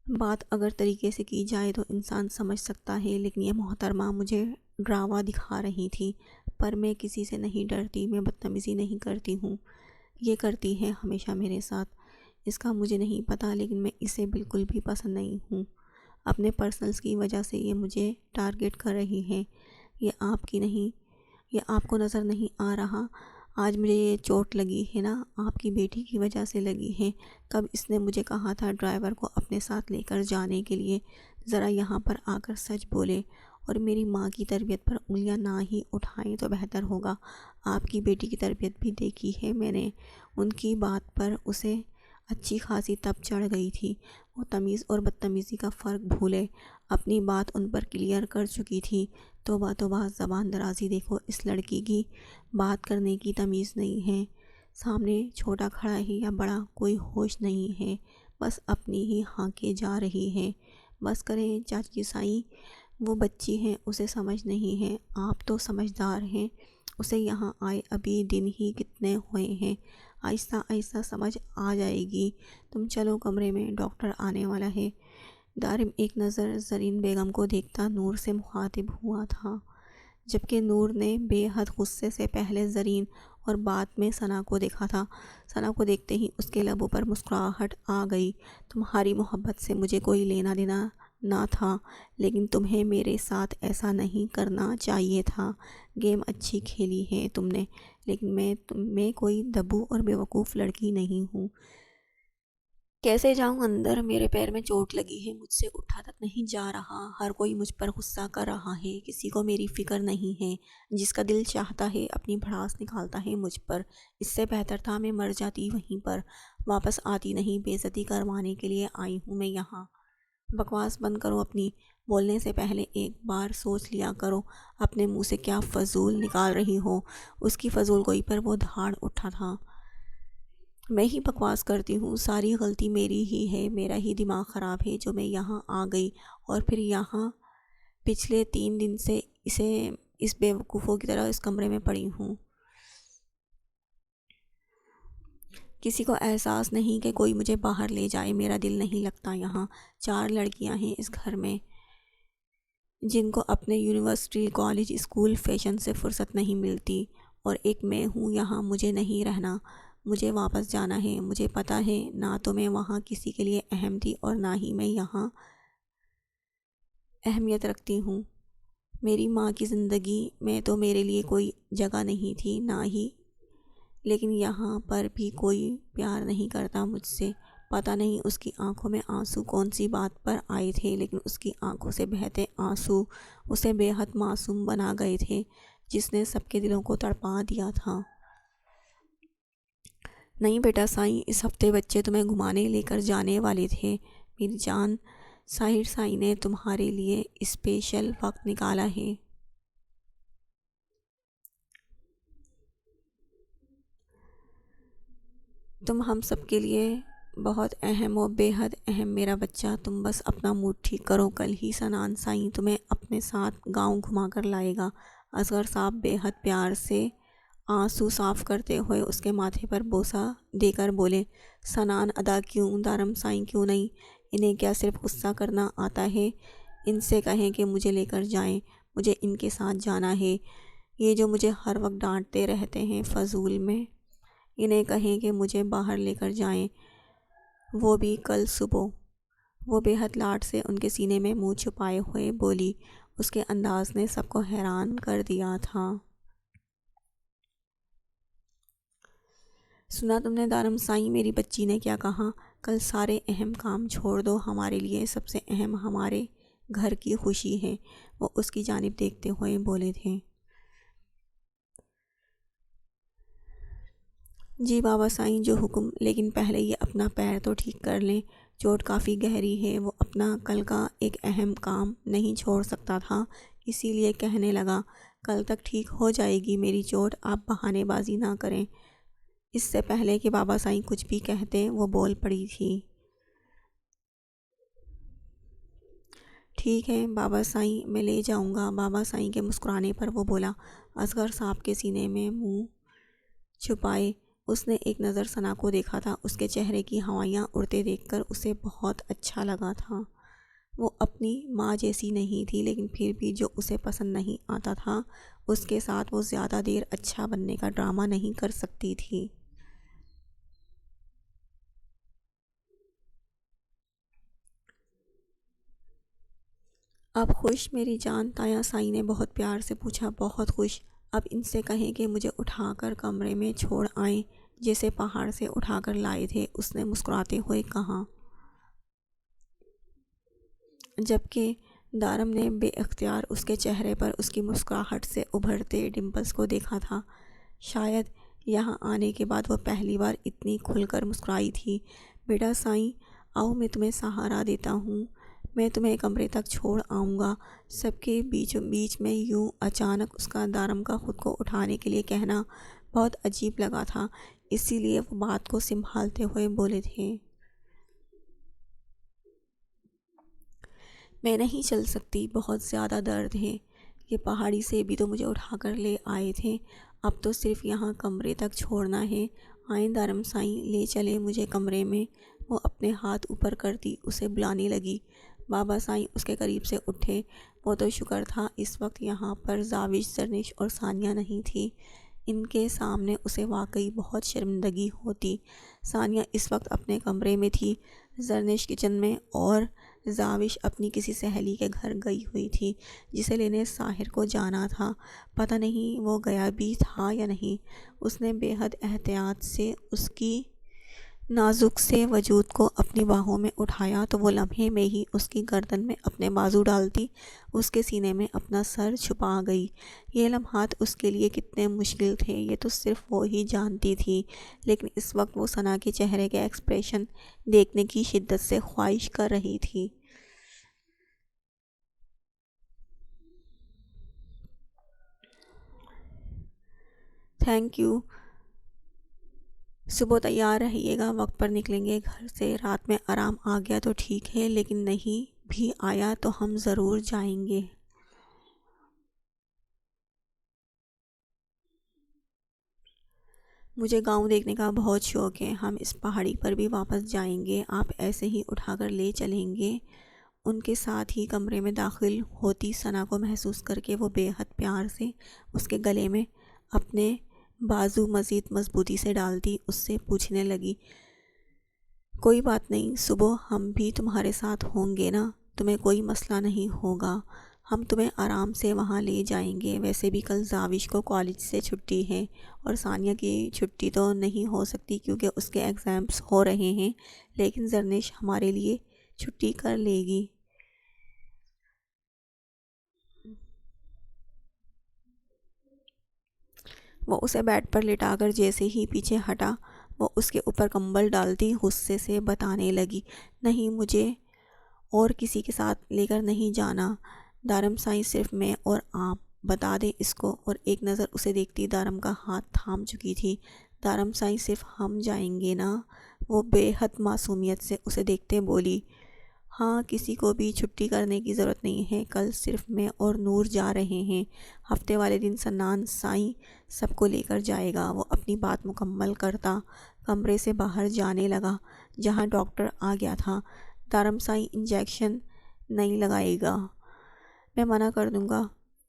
بات اگر طریقے سے کی جائے تو انسان سمجھ سکتا ہے، لیکن یہ محترمہ مجھے ڈراوا دکھا رہی تھی۔ پر میں کسی سے نہیں ڈرتی، میں بدتمیزی نہیں کرتی ہوں، یہ کرتی ہے ہمیشہ میرے ساتھ۔ اس کا مجھے نہیں پتہ، لیکن میں اسے بالکل بھی پسند نہیں ہوں۔ اپنے پرسنلز کی وجہ سے یہ مجھے ٹارگٹ کر رہی ہے۔ یہ آپ کو نظر نہیں آ رہا؟ آج مجھے یہ چوٹ لگی ہے نا، آپ کی بیٹی کی وجہ سے لگی ہے۔ کب اس نے مجھے کہا تھا ڈرائیور کو اپنے ساتھ لے کر جانے کے لیے؟ ذرا یہاں پر آ کر سچ بولے اور میری ماں کی تربیت پر انگلیاں نہ ہی اٹھائیں تو بہتر ہوگا۔ آپ کی بیٹی کی تربیت بھی دیکھی ہے میں نے، ان کی بات پر اسے اچھی خاصی تب چڑھ گئی تھی۔ وہ تمیز اور بدتمیزی کا فرق بھولے، اپنی بات ان پر کلیئر کر چکی تھی۔ توبہ توبہ، زبان درازی دیکھو، اس لڑکی کی بات کرنے کی تمیز نہیں ہے۔ سامنے چھوٹا کھڑا ہے یا بڑا، کوئی ہوش نہیں ہے، بس اپنی ہی ہانکے جا رہی ہے۔ بس کریں چاچی سائیں، وہ بچی ہے، اسے سمجھ نہیں ہے، آپ تو سمجھدار ہیں۔ اسے یہاں آئے ابھی دن ہی کتنے ہوئے ہیں، آہستہ آہستہ سمجھ آ جائے گی۔ تم چلو کمرے میں، ڈاکٹر آنے والا ہے۔ دارم ایک نظر زرین بیگم کو دیکھتا نور سے مخاطب ہوا تھا، جبکہ نور نے بے حد غصے سے پہلے زرین اور بعد میں ثنا کو دیکھا تھا۔ ثنا کو دیکھتے ہی اس کے لبوں پر مسکراہٹ آ گئی۔ تمہاری محبت سے مجھے کوئی لینا دینا نہ تھا، لیکن تمہیں میرے ساتھ ایسا نہیں کرنا چاہیے تھا۔ گیم اچھی کھیلی ہے تم نے، لیکن میں کوئی دبو اور بیوقوف لڑکی نہیں ہوں۔ کیسے جاؤں اندر؟ میرے پیر میں چوٹ لگی ہے، مجھ سے اٹھا تک نہیں جا رہا، ہر کوئی مجھ پر غصہ کر رہا ہے، کسی کو میری فکر نہیں ہے۔ جس کا دل چاہتا ہے اپنی بھڑاس نکالتا ہے مجھ پر۔ اس سے بہتر تھا میں مر جاتی وہیں پر، واپس آتی نہیں۔ بے عزتی کروانے کے لیے آئی ہوں میں یہاں۔ بکواس بند کرو اپنی، بولنے سے پہلے ایک بار سوچ لیا کرو اپنے منہ سے کیا فضول نکال رہی ہو۔ اس کی فضول گوئی پر وہ دھاڑ اٹھا تھا۔ میں ہی بکواس کرتی ہوں، ساری غلطی میری ہی ہے، میرا ہی دماغ خراب ہے جو میں یہاں آ گئی اور پھر یہاں پچھلے 3 دن سے اس بیوقوفوں کی طرح اس کمرے میں پڑی ہوں۔ کسی کو احساس نہیں کہ کوئی مجھے باہر لے جائے، میرا دل نہیں لگتا یہاں۔ 4 لڑکیاں ہیں اس گھر میں جن کو اپنے یونیورسٹی، کالج، اسکول، فیشن سے فرصت نہیں ملتی، اور ایک میں ہوں یہاں۔ مجھے نہیں رہنا، مجھے واپس جانا ہے۔ مجھے پتہ ہے نہ تو میں وہاں کسی کے لیے اہم تھی اور نہ ہی میں یہاں اہمیت رکھتی ہوں۔ میری ماں کی زندگی میں تو میرے لیے کوئی جگہ نہیں تھی نہ ہی، لیکن یہاں پر بھی کوئی پیار نہیں کرتا مجھ سے۔ پتہ نہیں اس کی آنکھوں میں آنسو کون سی بات پر آئے تھے، لیکن اس کی آنکھوں سے بہتے آنسو اسے بے حد معصوم بنا گئے تھے، جس نے سب کے دلوں کو تڑپا دیا تھا۔ نہیں بیٹا سائیں، اس ہفتے بچے تمہیں گھمانے لے کر جانے والے تھے میری جان۔ ساحر سائیں نے تمہارے لیے اسپیشل وقت نکالا ہے۔ تم ہم سب کے لیے بہت اہم ہو، بے حد اہم میرا بچہ۔ تم بس اپنا موڈ ٹھیک کرو، کل ہی سنان سائیں تمہیں اپنے ساتھ گاؤں گھما کر لائے گا۔ اصغر صاحب بے حد پیار سے آنسو صاف کرتے ہوئے اس کے ماتھے پر بوسہ دے کر بولے، سنان ادا کیوں، دارم سائیں کیوں نہیں؟ انہیں کیا صرف غصہ کرنا آتا ہے؟ ان سے کہیں کہ مجھے لے کر جائیں، مجھے ان کے ساتھ جانا ہے۔ یہ جو مجھے ہر وقت ڈانٹتے رہتے ہیں فضول میں، انہیں کہیں کہ مجھے باہر لے کر جائیں، وہ بھی کل صبح۔ وہ بے حد لاڈ سے ان کے سینے میں منہ چھپائے ہوئے بولی، اس کے انداز نے سب کو حیران کر دیا تھا۔ سنا تم نے دارم سائیں، میری بچی نے کیا کہا؟ کل سارے اہم کام چھوڑ دو، ہمارے لیے سب سے اہم ہمارے گھر کی خوشی ہے۔ وہ اس کی جانب دیکھتے ہوئے بولے تھے۔ جی بابا سائیں، جو حکم، لیکن پہلے یہ اپنا پیر تو ٹھیک کر لیں، چوٹ کافی گہری ہے۔ وہ اپنا کل کا ایک اہم کام نہیں چھوڑ سکتا تھا، اسی لیے کہنے لگا، کل تک ٹھیک ہو جائے گی میری چوٹ، آپ بہانے بازی نہ کریں۔ اس سے پہلے کہ بابا سائیں کچھ بھی کہتے، وہ بول پڑی تھی۔ ٹھیک ہے بابا سائیں، میں لے جاؤں گا۔ بابا سائیں کے مسکرانے پر وہ بولا۔ اصغر صاحب کے سینے میں منہ چھپائے اس نے ایک نظر ثنا کو دیکھا تھا۔ اس کے چہرے کی ہوائیاں اڑتے دیکھ کر اسے بہت اچھا لگا تھا۔ وہ اپنی ماں جیسی نہیں تھی، لیکن پھر بھی جو اسے پسند نہیں آتا تھا اس کے ساتھ وہ زیادہ دیر اچھا بننے کا ڈرامہ نہیں کر سکتی تھی۔ اب خوش میری جان؟ تایا سائیں نے بہت پیار سے پوچھا۔ بہت خوش۔ اب ان سے کہیں کہ مجھے اٹھا کر کمرے میں چھوڑ آئیں، جیسے پہاڑ سے اٹھا کر لائے تھے، اس نے مسکراتے ہوئے کہا۔ جبکہ دارم نے بے اختیار اس کے چہرے پر اس کی مسکراہٹ سے ابھرتے ڈمپلز کو دیکھا تھا۔ شاید یہاں آنے کے بعد وہ پہلی بار اتنی کھل کر مسکرائی تھی۔ بیٹا سائیں، آؤ میں تمہیں سہارا دیتا ہوں، میں تمہیں کمرے تک چھوڑ آؤں گا۔ سب کے بیچ میں یوں اچانک اس کا دارم کا خود کو اٹھانے کے لیے کہنا بہت عجیب لگا تھا، اسی لیے وہ بات کو سنبھالتے ہوئے بولے تھے۔ میں نہیں چل سکتی، بہت زیادہ درد ہے۔ یہ پہاڑی سے بھی تو مجھے اٹھا کر لے آئے تھے، اب تو صرف یہاں کمرے تک چھوڑنا ہے۔ آئیں دارم سائیں، لے چلیں مجھے کمرے میں۔ وہ اپنے ہاتھ اوپر کرتی اسے بلانے لگی۔ بابا سائیں اس کے قریب سے اٹھے۔ وہ تو شکر تھا اس وقت یہاں پر زاوش، زرنش اور ثانیہ نہیں تھی، ان کے سامنے اسے واقعی بہت شرمندگی ہوتی۔ ثانیہ اس وقت اپنے کمرے میں تھی، زرنش کچن میں، اور زاوش اپنی کسی سہیلی کے گھر گئی ہوئی تھی جسے لینے ساحر کو جانا تھا۔ پتہ نہیں وہ گیا بھی تھا یا نہیں۔ اس نے بے حد احتیاط سے اس کی نازک سے وجود کو اپنی باہوں میں اٹھایا تو وہ لمحے میں ہی اس کی گردن میں اپنے بازو ڈالتی اس کے سینے میں اپنا سر چھپا گئی۔ یہ لمحات اس کے لیے کتنے مشکل تھے یہ تو صرف وہ ہی جانتی تھی، لیکن اس وقت وہ ثنا کے چہرے کے ایکسپریشن دیکھنے کی شدت سے خواہش کر رہی تھی۔ Thank you. صبح تیار رہیے گا، وقت پر نکلیں گے گھر سے۔ رات میں آرام آ گیا تو ٹھیک ہے، لیکن نہیں بھی آیا تو ہم ضرور جائیں گے۔ مجھے گاؤں دیکھنے کا بہت شوق ہے، ہم اس پہاڑی پر بھی واپس جائیں گے، آپ ایسے ہی اٹھا کر لے چلیں گے۔ ان کے ساتھ ہی کمرے میں داخل ہوتی ثنا کو محسوس کر کے وہ بے حد پیار سے اس کے گلے میں اپنے بازو مزید مضبوطی سے ڈالتی اس سے پوچھنے لگی، کوئی بات نہیں، صبح ہم بھی تمہارے ساتھ ہوں گے نا؟ تمہیں کوئی مسئلہ نہیں ہوگا، ہم تمہیں آرام سے وہاں لے جائیں گے۔ ویسے بھی کل زاوش کو کالج سے چھٹی ہے اور ثانیہ کی چھٹی تو نہیں ہو سکتی کیونکہ اس کے ایگزامز ہو رہے ہیں، لیکن زرنش ہمارے لیے چھٹی کر لے گی۔ وہ اسے بیڈ پر لٹا کر جیسے ہی پیچھے ہٹا وہ اس کے اوپر کمبل ڈالتی غصے سے بتانے لگی، نہیں، مجھے اور کسی کے ساتھ لے کر نہیں جانا، دارم سائیں صرف میں اور آپ، بتا دیں اس کو۔ اور ایک نظر اسے دیکھتی دارم کا ہاتھ تھام چکی تھی۔ دارم سائیں صرف ہم جائیں گے نا؟ وہ بے حد معصومیت سے اسے دیکھتے بولی، ہاں، کسی کو بھی چھٹی کرنے کی ضرورت نہیں ہے، کل صرف میں اور نور جا رہے ہیں، ہفتے والے دن سنان سائیں سب کو لے کر جائے گا۔ وہ اپنی بات مکمل کرتا کمرے سے باہر جانے لگا جہاں ڈاکٹر آ گیا تھا۔ دارم سائیں انجیکشن نہیں لگائے گا، میں منع کر دوں گا،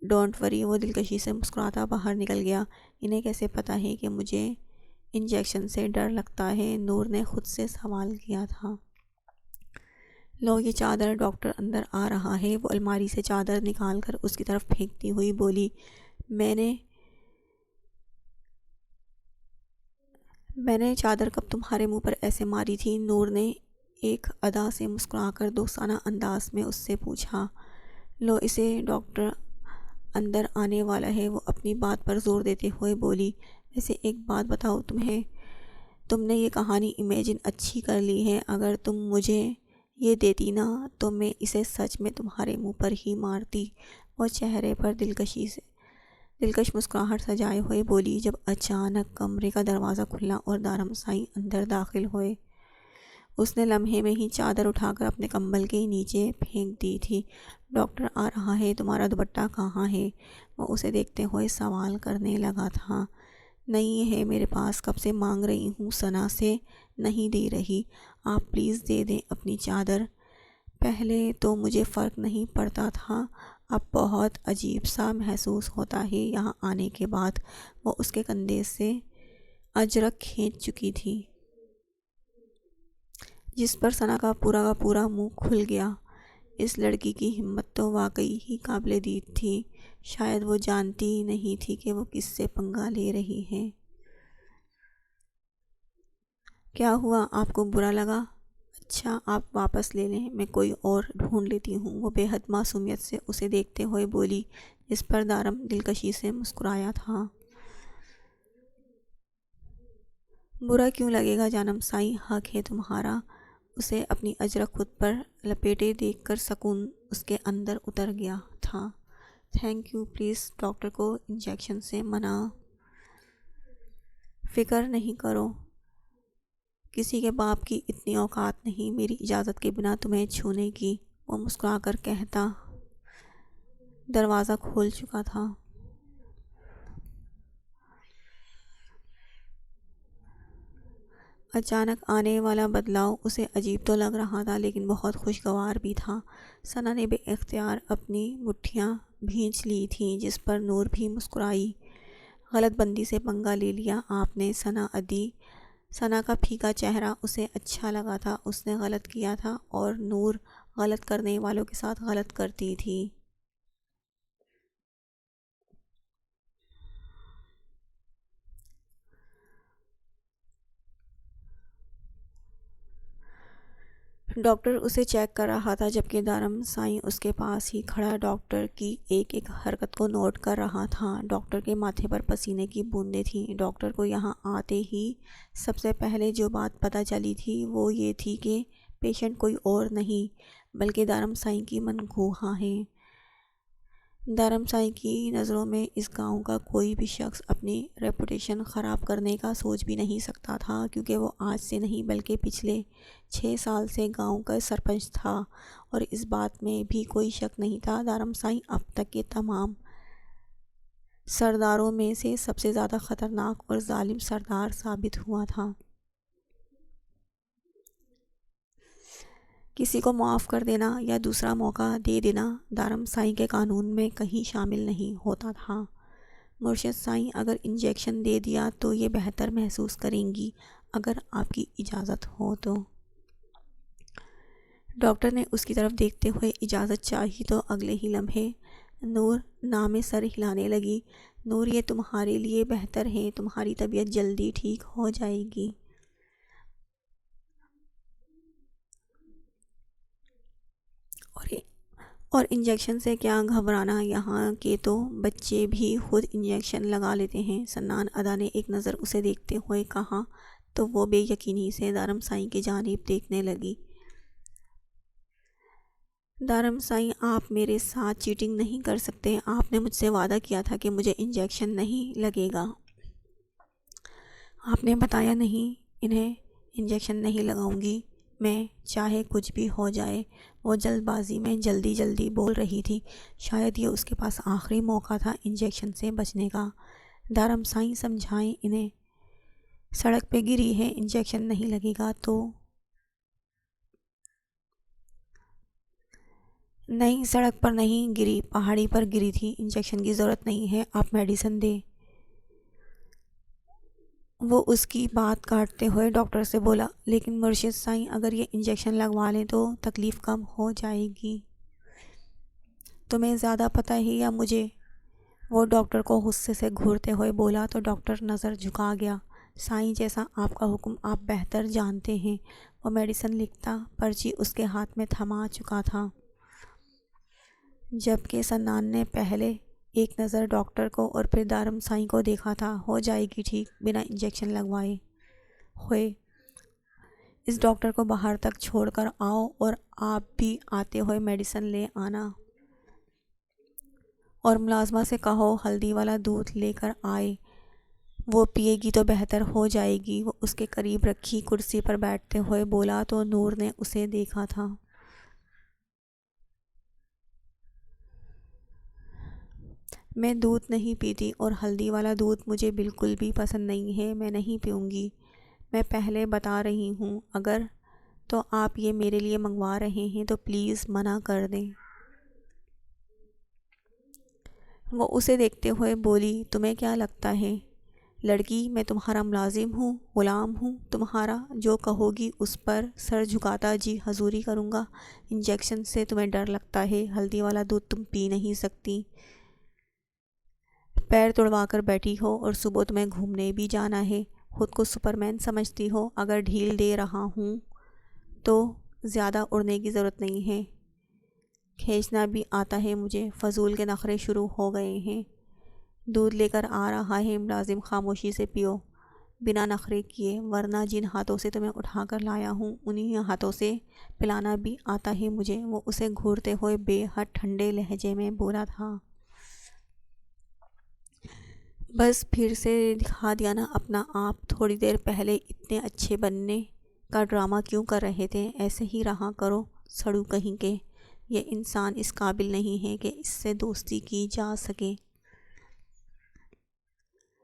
ڈونٹ وری۔ وہ دلکشی سے مسکراتا باہر نکل گیا۔ انہیں کیسے پتہ ہے کہ مجھے انجیکشن سے ڈر لگتا ہے؟ نور نے خود سے سوال کیا تھا۔ لو یہ چادر، ڈاکٹر اندر آ رہا ہے۔ وہ الماری سے چادر نکال کر اس کی طرف پھینکتی ہوئی بولی، میں نے چادر کب تمہارے منہ پر ایسے ماری تھی؟ نور نے ایک ادا سے مسکرا کر دوستانہ انداز میں اس سے پوچھا۔ لو اسے ڈاکٹر اندر آنے والا ہے، وہ اپنی بات پر زور دیتے ہوئے بولی۔ ویسے ایک بات بتاؤ، تم نے یہ کہانی امیجن اچھی کر لی ہے۔ اگر تم مجھے یہ دیتی نا تو میں اسے سچ میں تمہارے منہ پر ہی مارتی۔ وہ چہرے پر دلکش مسکراہٹ سجائے ہوئے بولی، جب اچانک کمرے کا دروازہ کھلا اور دارم سائیں اندر داخل ہوئے۔ اس نے لمحے میں ہی چادر اٹھا کر اپنے کمبل کے نیچے پھینک دی تھی۔ ڈاکٹر آ رہا ہے، تمہارا دوپٹہ کہاں ہے؟ وہ اسے دیکھتے ہوئے سوال کرنے لگا تھا۔ نہیں ہے میرے پاس، کب سے مانگ رہی ہوں ثنا سے، نہیں دے رہی۔ آپ پلیز دے دیں اپنی چادر۔ پہلے تو مجھے فرق نہیں پڑتا تھا، اب بہت عجیب سا محسوس ہوتا ہے یہاں آنے کے بعد۔ وہ اس کے کندھے سے اجرک کھینچ چکی تھی، جس پر ثنا کا پورا منہ کھل گیا۔ اس لڑکی کی ہمت تو واقعی ہی قابل دید تھی۔ شاید وہ جانتی ہی نہیں تھی کہ وہ کس سے پنگا لے رہی ہے۔ کیا ہوا، آپ کو برا لگا؟ اچھا آپ واپس لے لیں، میں کوئی اور ڈھونڈ لیتی ہوں۔ وہ بے حد معصومیت سے اسے دیکھتے ہوئے بولی، جس پر دارم دلکشی سے مسکرایا تھا۔ برا کیوں لگے گا جانم سائیں، حق ہے تمہارا۔ اسے اپنی اجرک خود پر لپیٹے دیکھ کر سکون اس کے اندر اتر گیا تھا۔ تھینک یو، پلیز ڈاکٹر کو انجیکشن سے منع۔ فکر نہیں کرو، کسی کے باپ کی اتنی اوقات نہیں میری اجازت کے بنا تمہیں چھونے کی، وہ مسکرا کر کہتا دروازہ کھول چکا تھا۔ اچانک آنے والا بدلاؤ اسے عجیب تو لگ رہا تھا، لیکن بہت خوشگوار بھی تھا۔ ثنا نے بے اختیار اپنی مٹھیاں بھینچ لی تھیں، جس پر نور بھی مسکرائی۔ غلط بندی سے پنگا لے لیا آپ نے ثنا کا پھیکا چہرہ اسے اچھا لگا تھا۔ اس نے غلط کیا تھا اور نور غلط کرنے والوں کے ساتھ غلط کرتی تھی۔ ڈاکٹر اسے چیک کر رہا تھا، جبکہ دارم سائیں اس کے پاس ہی کھڑا ڈاکٹر کی ایک ایک حرکت کو نوٹ کر رہا تھا۔ ڈاکٹر کے ماتھے پر پسینے کی بوندیں تھیں۔ ڈاکٹر کو یہاں آتے ہی سب سے پہلے جو بات پتہ چلی تھی وہ یہ تھی کہ پیشنٹ کوئی اور نہیں بلکہ دارم سائیں کی منگوہا ہے۔ دارم سائیں کی نظروں میں اس گاؤں کا کوئی بھی شخص اپنی ریپوٹیشن خراب کرنے کا سوچ بھی نہیں سکتا تھا، کیونکہ وہ آج سے نہیں بلکہ پچھلے 6 سال سے گاؤں کا سرپنچ تھا، اور اس بات میں بھی کوئی شک نہیں تھا دارم سائیں اب تک کے تمام سرداروں میں سے سب سے زیادہ خطرناک اور ظالم سردار ثابت ہوا تھا۔ کسی کو معاف کر دینا یا دوسرا موقع دے دینا دارم سائیں کے قانون میں کہیں شامل نہیں ہوتا تھا۔ مرشد سائیں، اگر انجیکشن دے دیا تو یہ بہتر محسوس کریں گی، اگر آپ کی اجازت ہو تو۔ ڈاکٹر نے اس کی طرف دیکھتے ہوئے اجازت چاہی تو اگلے ہی لمحے نور نام سر ہلانے لگی۔ نور، یہ تمہارے لیے بہتر ہے، تمہاری طبیعت جلدی ٹھیک ہو جائے گی۔ اور انجیکشن سے کیا گھبرانا، یہاں کے تو بچے بھی خود انجیکشن لگا لیتے ہیں، سنان ادا نے ایک نظر اسے دیکھتے ہوئے کہا تو وہ بے یقینی سے دارم سائیں کی جانب دیکھنے لگی۔ دارم سائیں، آپ میرے ساتھ چیٹنگ نہیں کر سکتے، آپ نے مجھ سے وعدہ کیا تھا کہ مجھے انجیکشن نہیں لگے گا۔ آپ نے بتایا نہیں انہیں انجیکشن نہیں لگاؤں گی میں، چاہے کچھ بھی ہو جائے۔ وہ جلد بازی میں جلدی بول رہی تھی، شاید یہ اس کے پاس آخری موقع تھا انجیکشن سے بچنے کا۔ دارم سائیں، سمجھائیں انہیں، سڑک پہ گری ہے، انجیکشن نہیں لگے گا تو۔ نہیں، سڑک پر نہیں گری، پہاڑی پر گری تھی، انجیکشن کی ضرورت نہیں ہے، آپ میڈیسن دیں۔ وہ اس کی بات کاٹتے ہوئے ڈاکٹر سے بولا، لیکن مرشد سائیں اگر یہ انجیکشن لگوا لیں تو تکلیف کم ہو جائے گی۔ تمہیں زیادہ پتہ ہے یا مجھے؟ وہ ڈاکٹر کو غصے سے گھورتے ہوئے بولا تو ڈاکٹر نظر جھکا گیا۔ سائیں جیسا آپ کا حکم آپ بہتر جانتے ہیں۔ وہ میڈیسن لکھتا پرچی اس کے ہاتھ میں تھما چکا تھا، جبکہ سنان نے پہلے ایک نظر ڈاکٹر کو اور پھر دارم سائیں کو دیکھا تھا۔ ہو جائے گی ٹھیک بنا انجیکشن لگوائے ہوئے۔ اس ڈاکٹر کو باہر تک چھوڑ کر آؤ اور آپ بھی آتے ہوئے میڈیسن لے آنا، اور ملازمہ سے کہو ہلدی والا دودھ لے کر آئے، وہ پیے گی تو بہتر ہو جائے گی۔ وہ اس کے قریب رکھی کرسی پر بیٹھتے ہوئے بولا تو نور نے اسے دیکھا تھا۔ میں دودھ نہیں پیتی اور ہلدی والا دودھ مجھے بالکل بھی پسند نہیں ہے، میں نہیں پیوں گی۔ میں پہلے بتا رہی ہوں، اگر تو آپ یہ میرے لیے منگوا رہے ہیں تو پلیز منع کر دیں۔ وہ اسے دیکھتے ہوئے بولی، تمہیں کیا لگتا ہے لڑکی، میں تمہارا ملازم ہوں، غلام ہوں؟ تمہارا جو کہو گی اس پر سر جھکاتا جی حضوری کروں گا۔ انجیکشن سے تمہیں ڈر لگتا ہے، ہلدی والا دودھ تم پی نہیں سکتی، پیر توڑوا کر بیٹھی ہو اور صبح تمہیں گھومنے بھی جانا ہے، خود کو سپرمین سمجھتی ہو۔ اگر ڈھیل دے رہا ہوں تو زیادہ اڑنے کی ضرورت نہیں ہے، کھینچنا بھی آتا ہے مجھے۔ فضول کے نخرے شروع ہو گئے ہیں۔ دودھ لے کر آ رہا ہے ملازم، خاموشی سے پیو، بنا نخرے کیے، ورنہ جن ہاتھوں سے تمہیں اٹھا کر لایا ہوں انہی ہاتھوں سے پلانا بھی آتا ہے مجھے۔ وہ اسے گھورتے ہوئے بے حد ٹھنڈے لہجے میں بولا تھا۔ بس پھر سے دکھا دیا نا اپنا آپ، تھوڑی دیر پہلے اتنے اچھے بننے کا ڈرامہ کیوں کر رہے تھے؟ ایسے ہی رہا کرو، سڑو کہیں کے۔ یہ انسان اس قابل نہیں ہے کہ اس سے دوستی کی جا سکے۔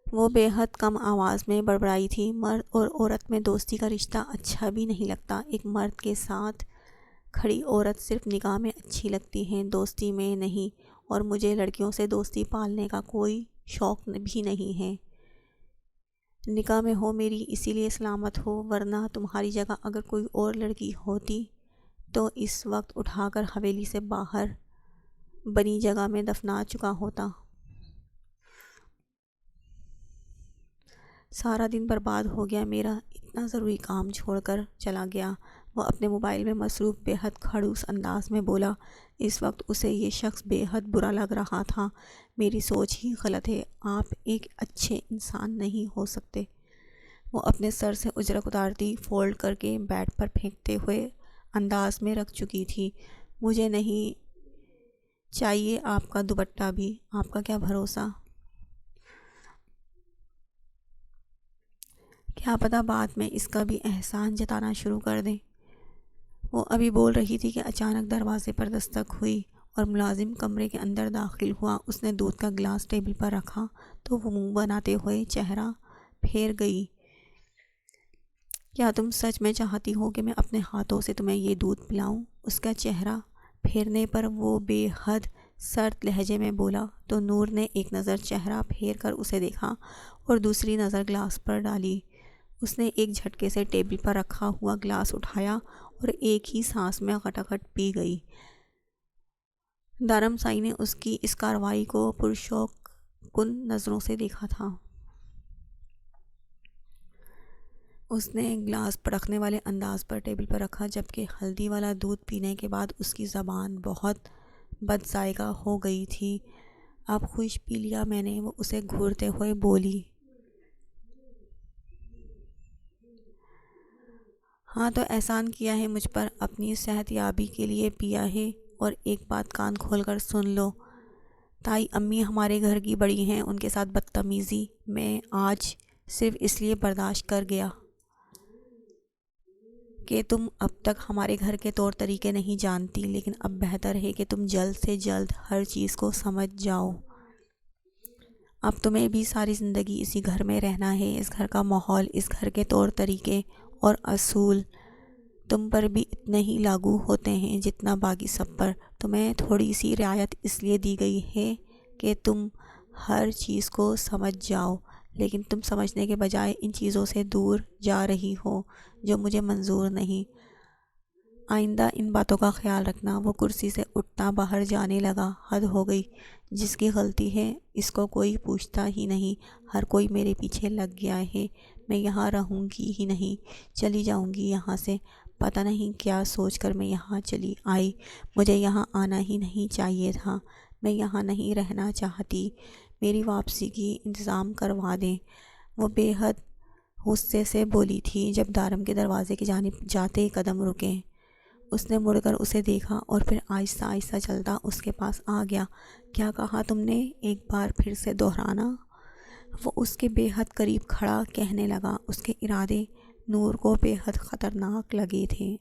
وہ بے حد کم آواز میں بڑبڑائی تھی، مرد اور عورت میں دوستی کا رشتہ اچھا بھی نہیں لگتا۔ ایک مرد کے ساتھ کھڑی عورت صرف نگاہ میں اچھی لگتی ہے، دوستی میں نہیں، اور مجھے لڑکیوں سے دوستی پالنے کا کوئی شوق بھی نہیں ہے۔ نکاح میں ہو میری، اسی لیے سلامت ہو، ورنہ تمہاری جگہ اگر کوئی اور لڑکی ہوتی تو اس وقت اٹھا کر حویلی سے باہر بنی جگہ میں دفنا چکا ہوتا۔ سارا دن برباد ہو گیا میرا، اتنا ضروری کام چھوڑ کر چلا گیا۔ وہ اپنے موبائل میں مصروف بے حد کھڑوس انداز میں بولا۔ اس وقت اسے یہ شخص بے حد برا لگ رہا تھا۔ میری سوچ ہی غلط ہے، آپ ایک اچھے انسان نہیں ہو سکتے۔ وہ اپنے سر سے اجرت اتارتی فولڈ کر کے بیڈ پر پھینکتے ہوئے انداز میں رکھ چکی تھی۔ مجھے نہیں چاہیے آپ کا دوپٹہ بھی، آپ کا کیا بھروسہ، کیا پتہ بعد میں اس کا بھی احسان جتانا شروع کر دیں۔ وہ ابھی بول رہی تھی کہ اچانک دروازے پر دستک ہوئی اور ملازم کمرے کے اندر داخل ہوا۔ اس نے دودھ کا گلاس ٹیبل پر رکھا تو وہ منہ بناتے ہوئے چہرہ پھیر گئی۔ کیا تم سچ میں چاہتی ہو کہ میں اپنے ہاتھوں سے تمہیں یہ دودھ پلاؤں؟ اس کا چہرہ پھیرنے پر وہ بے حد سرد لہجے میں بولا تو نور نے ایک نظر چہرہ پھیر کر اسے دیکھا اور دوسری نظر گلاس پر ڈالی۔ اس نے ایک جھٹکے سے ٹیبل پر رکھا ہوا گلاس اٹھایا اور ایک ہی سانس میں غٹاغٹ پی گئی۔ دارم سائی نے اس کی اس کارروائی کو پرشوق کن نظروں سے دیکھا تھا۔ اس نے گلاس پٹکنے والے انداز پر ٹیبل پر رکھا، جبکہ ہلدی والا دودھ پینے کے بعد اس کی زبان بہت بد ذائقہ ہو گئی تھی۔ اب خوش پی لیا میں نے، وہ اسے گھورتے ہوئے بولی۔ ہاں تو احسان کیا ہے مجھ پر، اپنی صحت یابی کے لیے پیا ہے۔ اور ایک بات کان کھول کر سن لو، تائی امی ہمارے گھر کی بڑی ہیں، ان کے ساتھ بدتمیزی میں آج صرف اس لیے برداشت کر گیا کہ تم اب تک ہمارے گھر کے طور طریقے نہیں جانتی، لیکن اب بہتر ہے کہ تم جلد سے جلد ہر چیز کو سمجھ جاؤ۔ اب تمہیں بھی ساری زندگی اسی گھر میں رہنا ہے۔ اس گھر کا ماحول، اس گھر کے طور طریقے اور اصول تم پر بھی اتنے ہی لاگو ہوتے ہیں جتنا باقی سب پر۔ تمہیں تھوڑی سی رعایت اس لیے دی گئی ہے کہ تم ہر چیز کو سمجھ جاؤ، لیکن تم سمجھنے کے بجائے ان چیزوں سے دور جا رہی ہو جو مجھے منظور نہیں۔ آئندہ ان باتوں کا خیال رکھنا۔ وہ کرسی سے اٹھتا باہر جانے لگا۔ حد ہو گئی، جس کی غلطی ہے اس کو کوئی پوچھتا ہی نہیں، ہر کوئی میرے پیچھے لگ گیا ہے، میں یہاں رہوں گی ہی نہیں، چلی جاؤں گی یہاں سے۔ پتہ نہیں کیا سوچ کر میں یہاں چلی آئی، مجھے یہاں آنا ہی نہیں چاہیے تھا، میں یہاں نہیں رہنا چاہتی، میری واپسی کی انتظام کروا دیں۔ وہ بے حد غصے سے بولی تھی جب دارم کے دروازے کی جانب جاتے قدم رکے۔ اس نے مڑ کر اسے دیکھا اور پھر آہستہ آہستہ چلتا اس کے پاس آ گیا۔ کیا کہا تم نے؟ ایک بار پھر سے دہرانا۔ وہ اس کے بے حد قریب کھڑا کہنے لگا۔ اس کے ارادے نور کو بے حد خطرناک لگے تھے۔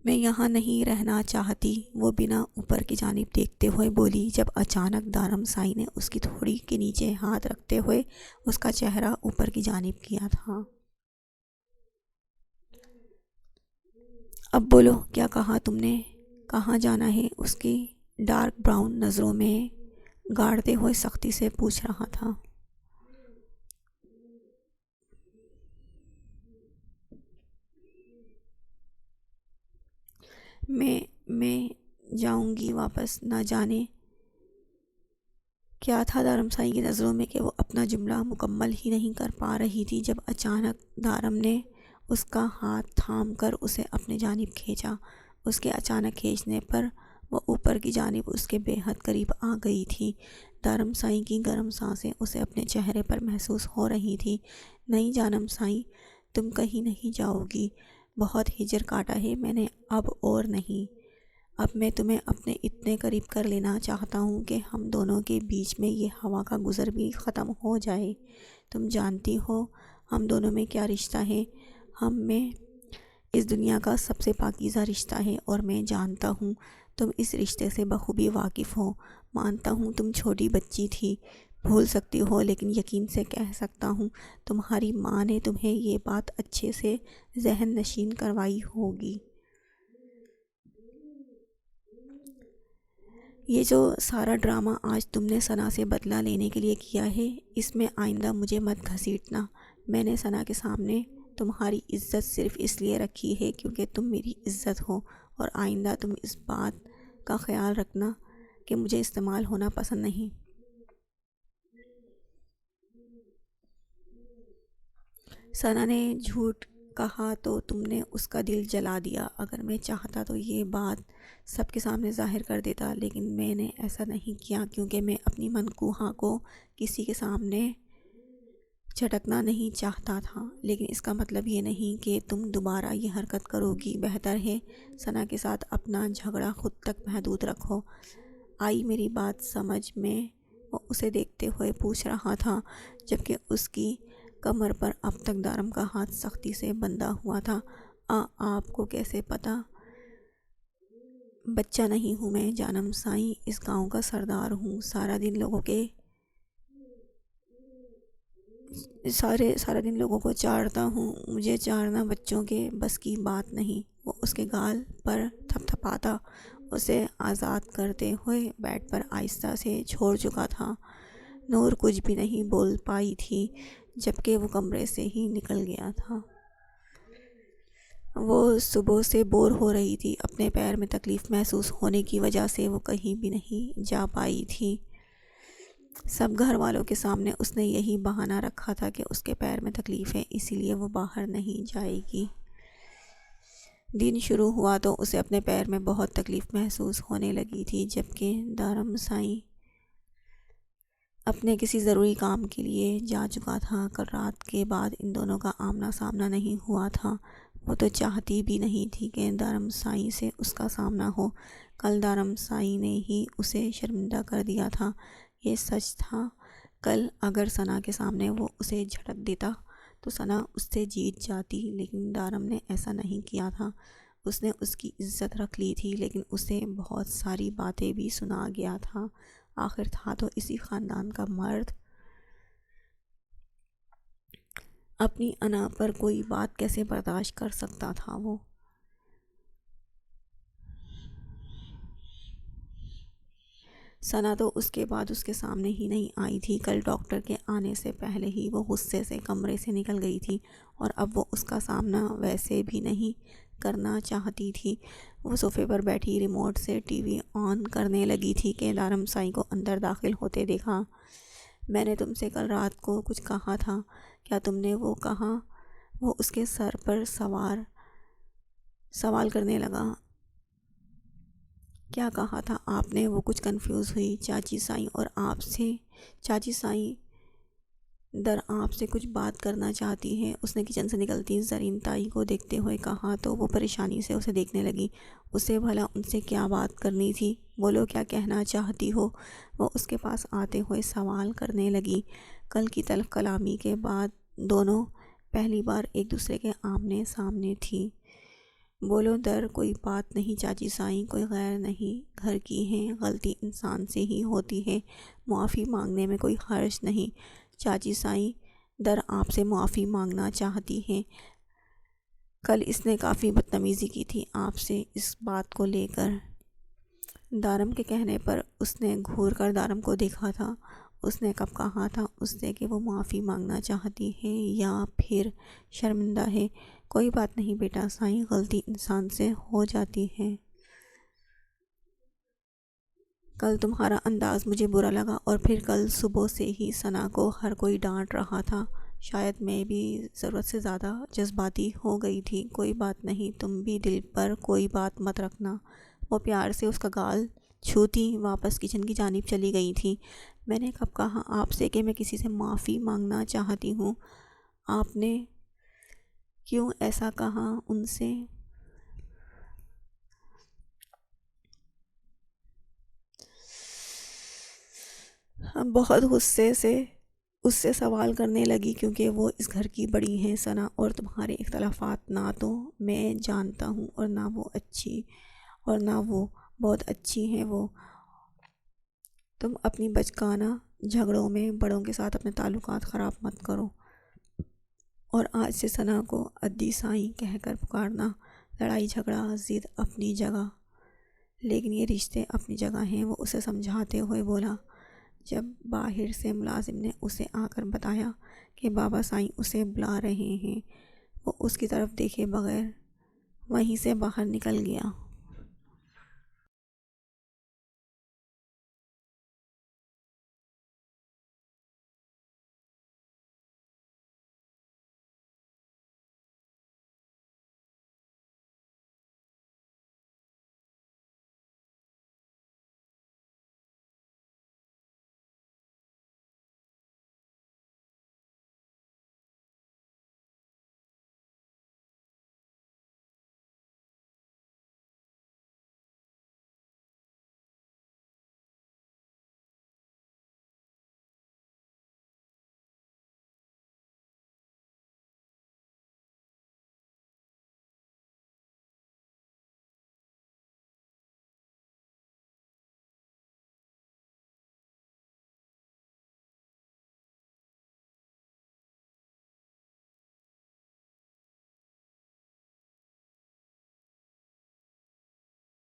میں یہاں نہیں رہنا چاہتی، وہ بنا اوپر کی جانب دیکھتے ہوئے بولی، جب اچانک دارم سائی نے اس کی تھوڑی کے نیچے ہاتھ رکھتے ہوئے اس کا چہرہ اوپر کی جانب کیا تھا۔ اب بولو، کیا کہا تم نے؟ کہاں جانا ہے؟ اس کی ڈارک براؤن نظروں میں گاڑتے ہوئے سختی سے پوچھ رہا تھا۔ میں جاؤں گی واپس، نہ جانے کیا تھا دارم سائی کی نظروں میں کہ وہ اپنا جملہ مکمل ہی نہیں کر پا رہی تھی جب اچانک دارم نے اس کا ہاتھ تھام کر اسے اپنے جانب کھینچا۔ اس کے اچانک کھینچنے پر وہ اوپر کی جانب اس کے بے حد قریب آ گئی تھی۔ دارم سائی کی گرم سانسیں اسے اپنے چہرے پر محسوس ہو رہی تھی۔ نہیں جانم سائی، تم کہیں نہیں جاؤ گی، بہت ہجر کاٹا ہے میں نے، اب اور نہیں۔ اب میں تمہیں اپنے اتنے قریب کر لینا چاہتا ہوں کہ ہم دونوں کے بیچ میں یہ ہوا کا گزر بھی ختم ہو جائے۔ تم جانتی ہو ہم دونوں میں کیا رشتہ ہے؟ ہم میں اس دنیا کا سب سے پاکیزہ رشتہ ہے، اور میں جانتا ہوں تم اس رشتے سے بخوبی واقف ہو۔ مانتا ہوں تم چھوٹی بچی تھی، بھول سکتی ہو، لیکن یقین سے کہہ سکتا ہوں تمہاری ماں نے تمہیں یہ بات اچھے سے ذہن نشین کروائی ہوگی۔ یہ جو سارا ڈرامہ آج تم نے ثنا سے بدلہ لینے کے لیے کیا ہے، اس میں آئندہ مجھے مت گھسیٹنا۔ میں نے ثنا کے سامنے تمہاری عزت صرف اس لیے رکھی ہے کیونکہ تم میری عزت ہو، اور آئندہ تم اس بات کا خیال رکھنا کہ مجھے استعمال ہونا پسند نہیں۔ ثنا نے جھوٹ کہا تو تم نے اس کا دل جلا دیا۔ اگر میں چاہتا تو یہ بات سب کے سامنے ظاہر کر دیتا، لیکن میں نے ایسا نہیں کیا کیونکہ میں اپنی منقوہہ کو کسی کے سامنے جھٹکنا نہیں چاہتا تھا۔ لیکن اس کا مطلب یہ نہیں کہ تم دوبارہ یہ حرکت کرو گی۔ بہتر ہے ثنا کے ساتھ اپنا جھگڑا خود تک محدود رکھو۔ آئی میری بات سمجھ میں؟ وہ اسے دیکھتے ہوئے پوچھ رہا تھا، جبکہ اس کی کمر پر اب تک دارم کا ہاتھ سختی سے بندھا ہوا تھا۔ آپ کو کیسے پتہ؟ بچہ نہیں ہوں میں جانم سائی، اس گاؤں کا سردار ہوں، سارا دن لوگوں کو چاڑتا ہوں، مجھے چارنا بچوں کے بس کی بات نہیں۔ وہ اس کے گال پر تھپ تھپاتا اسے آزاد کرتے ہوئے بیڈ پر آہستہ سے چھوڑ چکا تھا۔ نور کچھ بھی نہیں بول پائی تھی جبکہ وہ کمرے سے ہی نکل گیا تھا۔ وہ صبح سے بور ہو رہی تھی، اپنے پیر میں تکلیف محسوس ہونے کی وجہ سے وہ کہیں بھی نہیں جا پائی تھی۔ سب گھر والوں کے سامنے اس نے یہی بہانہ رکھا تھا کہ اس کے پیر میں تکلیف ہے، اسی لیے وہ باہر نہیں جائے گی۔ دن شروع ہوا تو اسے اپنے پیر میں بہت تکلیف محسوس ہونے لگی تھی، جبکہ دارم سائی اپنے کسی ضروری کام کے لیے جا چکا تھا۔ کل رات کے بعد ان دونوں کا آمنا سامنا نہیں ہوا تھا۔ وہ تو چاہتی بھی نہیں تھی کہ دارم سائی سے اس کا سامنا ہو۔ کل دارم سائی نے ہی اسے شرمندہ کر دیا تھا، یہ سچ تھا۔ کل اگر ثنا کے سامنے وہ اسے جھٹک دیتا تو ثنا اس سے جیت جاتی، لیکن دارم نے ایسا نہیں کیا تھا۔ اس نے اس کی عزت رکھ لی تھی، لیکن اسے بہت ساری باتیں بھی سنا گیا تھا۔ آخر تھا تو اسی خاندان کا مرد، اپنی انا پر کوئی بات کیسے برداشت کر سکتا تھا وہ؟ سنا تو اس کے بعد اس کے سامنے ہی نہیں آئی تھی۔ کل ڈاکٹر کے آنے سے پہلے ہی وہ غصے سے کمرے سے نکل گئی تھی، اور اب وہ اس کا سامنا ویسے بھی نہیں کرنا چاہتی تھی۔ وہ صوفے پر بیٹھی ریموٹ سے ٹی وی آن کرنے لگی تھی کہ دارم سائی کو اندر داخل ہوتے دیکھا۔ میں نے تم سے کل رات کو کچھ کہا تھا، کیا تم نے وہ کہا؟ وہ اس کے سر پر سوال کرنے لگا۔ کیا کہا تھا آپ نے؟ وہ کچھ کنفیوز ہوئی۔ چاچی سائی اور آپ سے، چاچی سائی آپ سے کچھ بات کرنا چاہتی ہے، اس نے کچن سے نکلتی زرین تائی کو دیکھتے ہوئے کہا تو وہ پریشانی سے اسے دیکھنے لگی۔ اسے بھلا ان سے کیا بات کرنی تھی؟ بولو کیا کہنا چاہتی ہو؟ وہ اس کے پاس آتے ہوئے سوال کرنے لگی۔ کل کی تلخ کلامی کے بعد دونوں پہلی بار ایک دوسرے کے آمنے سامنے تھی۔ بولو کوئی بات نہیں چاچی سائی، کوئی غیر نہیں، گھر کی ہے، غلطی انسان سے ہی ہوتی ہے، معافی مانگنے میں کوئی حرج نہیں۔ چاچی سائی آپ سے معافی مانگنا چاہتی ہیں۔ کل اس نے کافی بدتمیزی کی تھی آپ سے اس بات کو لے کر۔ دارم کے کہنے پر اس نے گھور کر دارم کو دیکھا تھا۔ اس نے کب کہا تھا اس سے کہ وہ معافی مانگنا چاہتی ہے یا پھر شرمندہ ہے؟ کوئی بات نہیں بیٹا سائی، غلطی انسان سے ہو جاتی ہے۔ کل تمہارا انداز مجھے برا لگا، اور پھر کل صبح سے ہی ثنا کو ہر کوئی ڈانٹ رہا تھا۔ شاید میں بھی ضرورت سے زیادہ جذباتی ہو گئی تھی۔ کوئی بات نہیں، تم بھی دل پر کوئی بات مت رکھنا۔ وہ پیار سے اس کا گال چھوتی واپس کچن کی جانب چلی گئی تھی۔ میں نے کب کہا آپ سے کہ میں کسی سے معافی مانگنا چاہتی ہوں؟ آپ نے کیوں ایسا کہا ان سے؟ بہت غصے سے اس سے سوال کرنے لگی، کیونکہ وہ اس گھر کی بڑی ہیں ثنا، اور تمہارے اختلافات نہ تو میں جانتا ہوں اور نہ وہ بہت اچھی ہیں۔ وہ تم اپنی بچگانہ جھگڑوں میں بڑوں کے ساتھ اپنے تعلقات خراب مت کرو، اور آج سے ثنا کو ادی سائی کہہ کر پکارنا۔ لڑائی جھگڑا ضد اپنی جگہ، لیکن یہ رشتے اپنی جگہ ہیں، وہ اسے سمجھاتے ہوئے بولا۔ جب باہر سے ملازم نے اسے آ کر بتایا کہ بابا سائی اسے بلا رہے ہیں، وہ اس کی طرف دیکھے بغیر وہیں سے باہر نکل گیا۔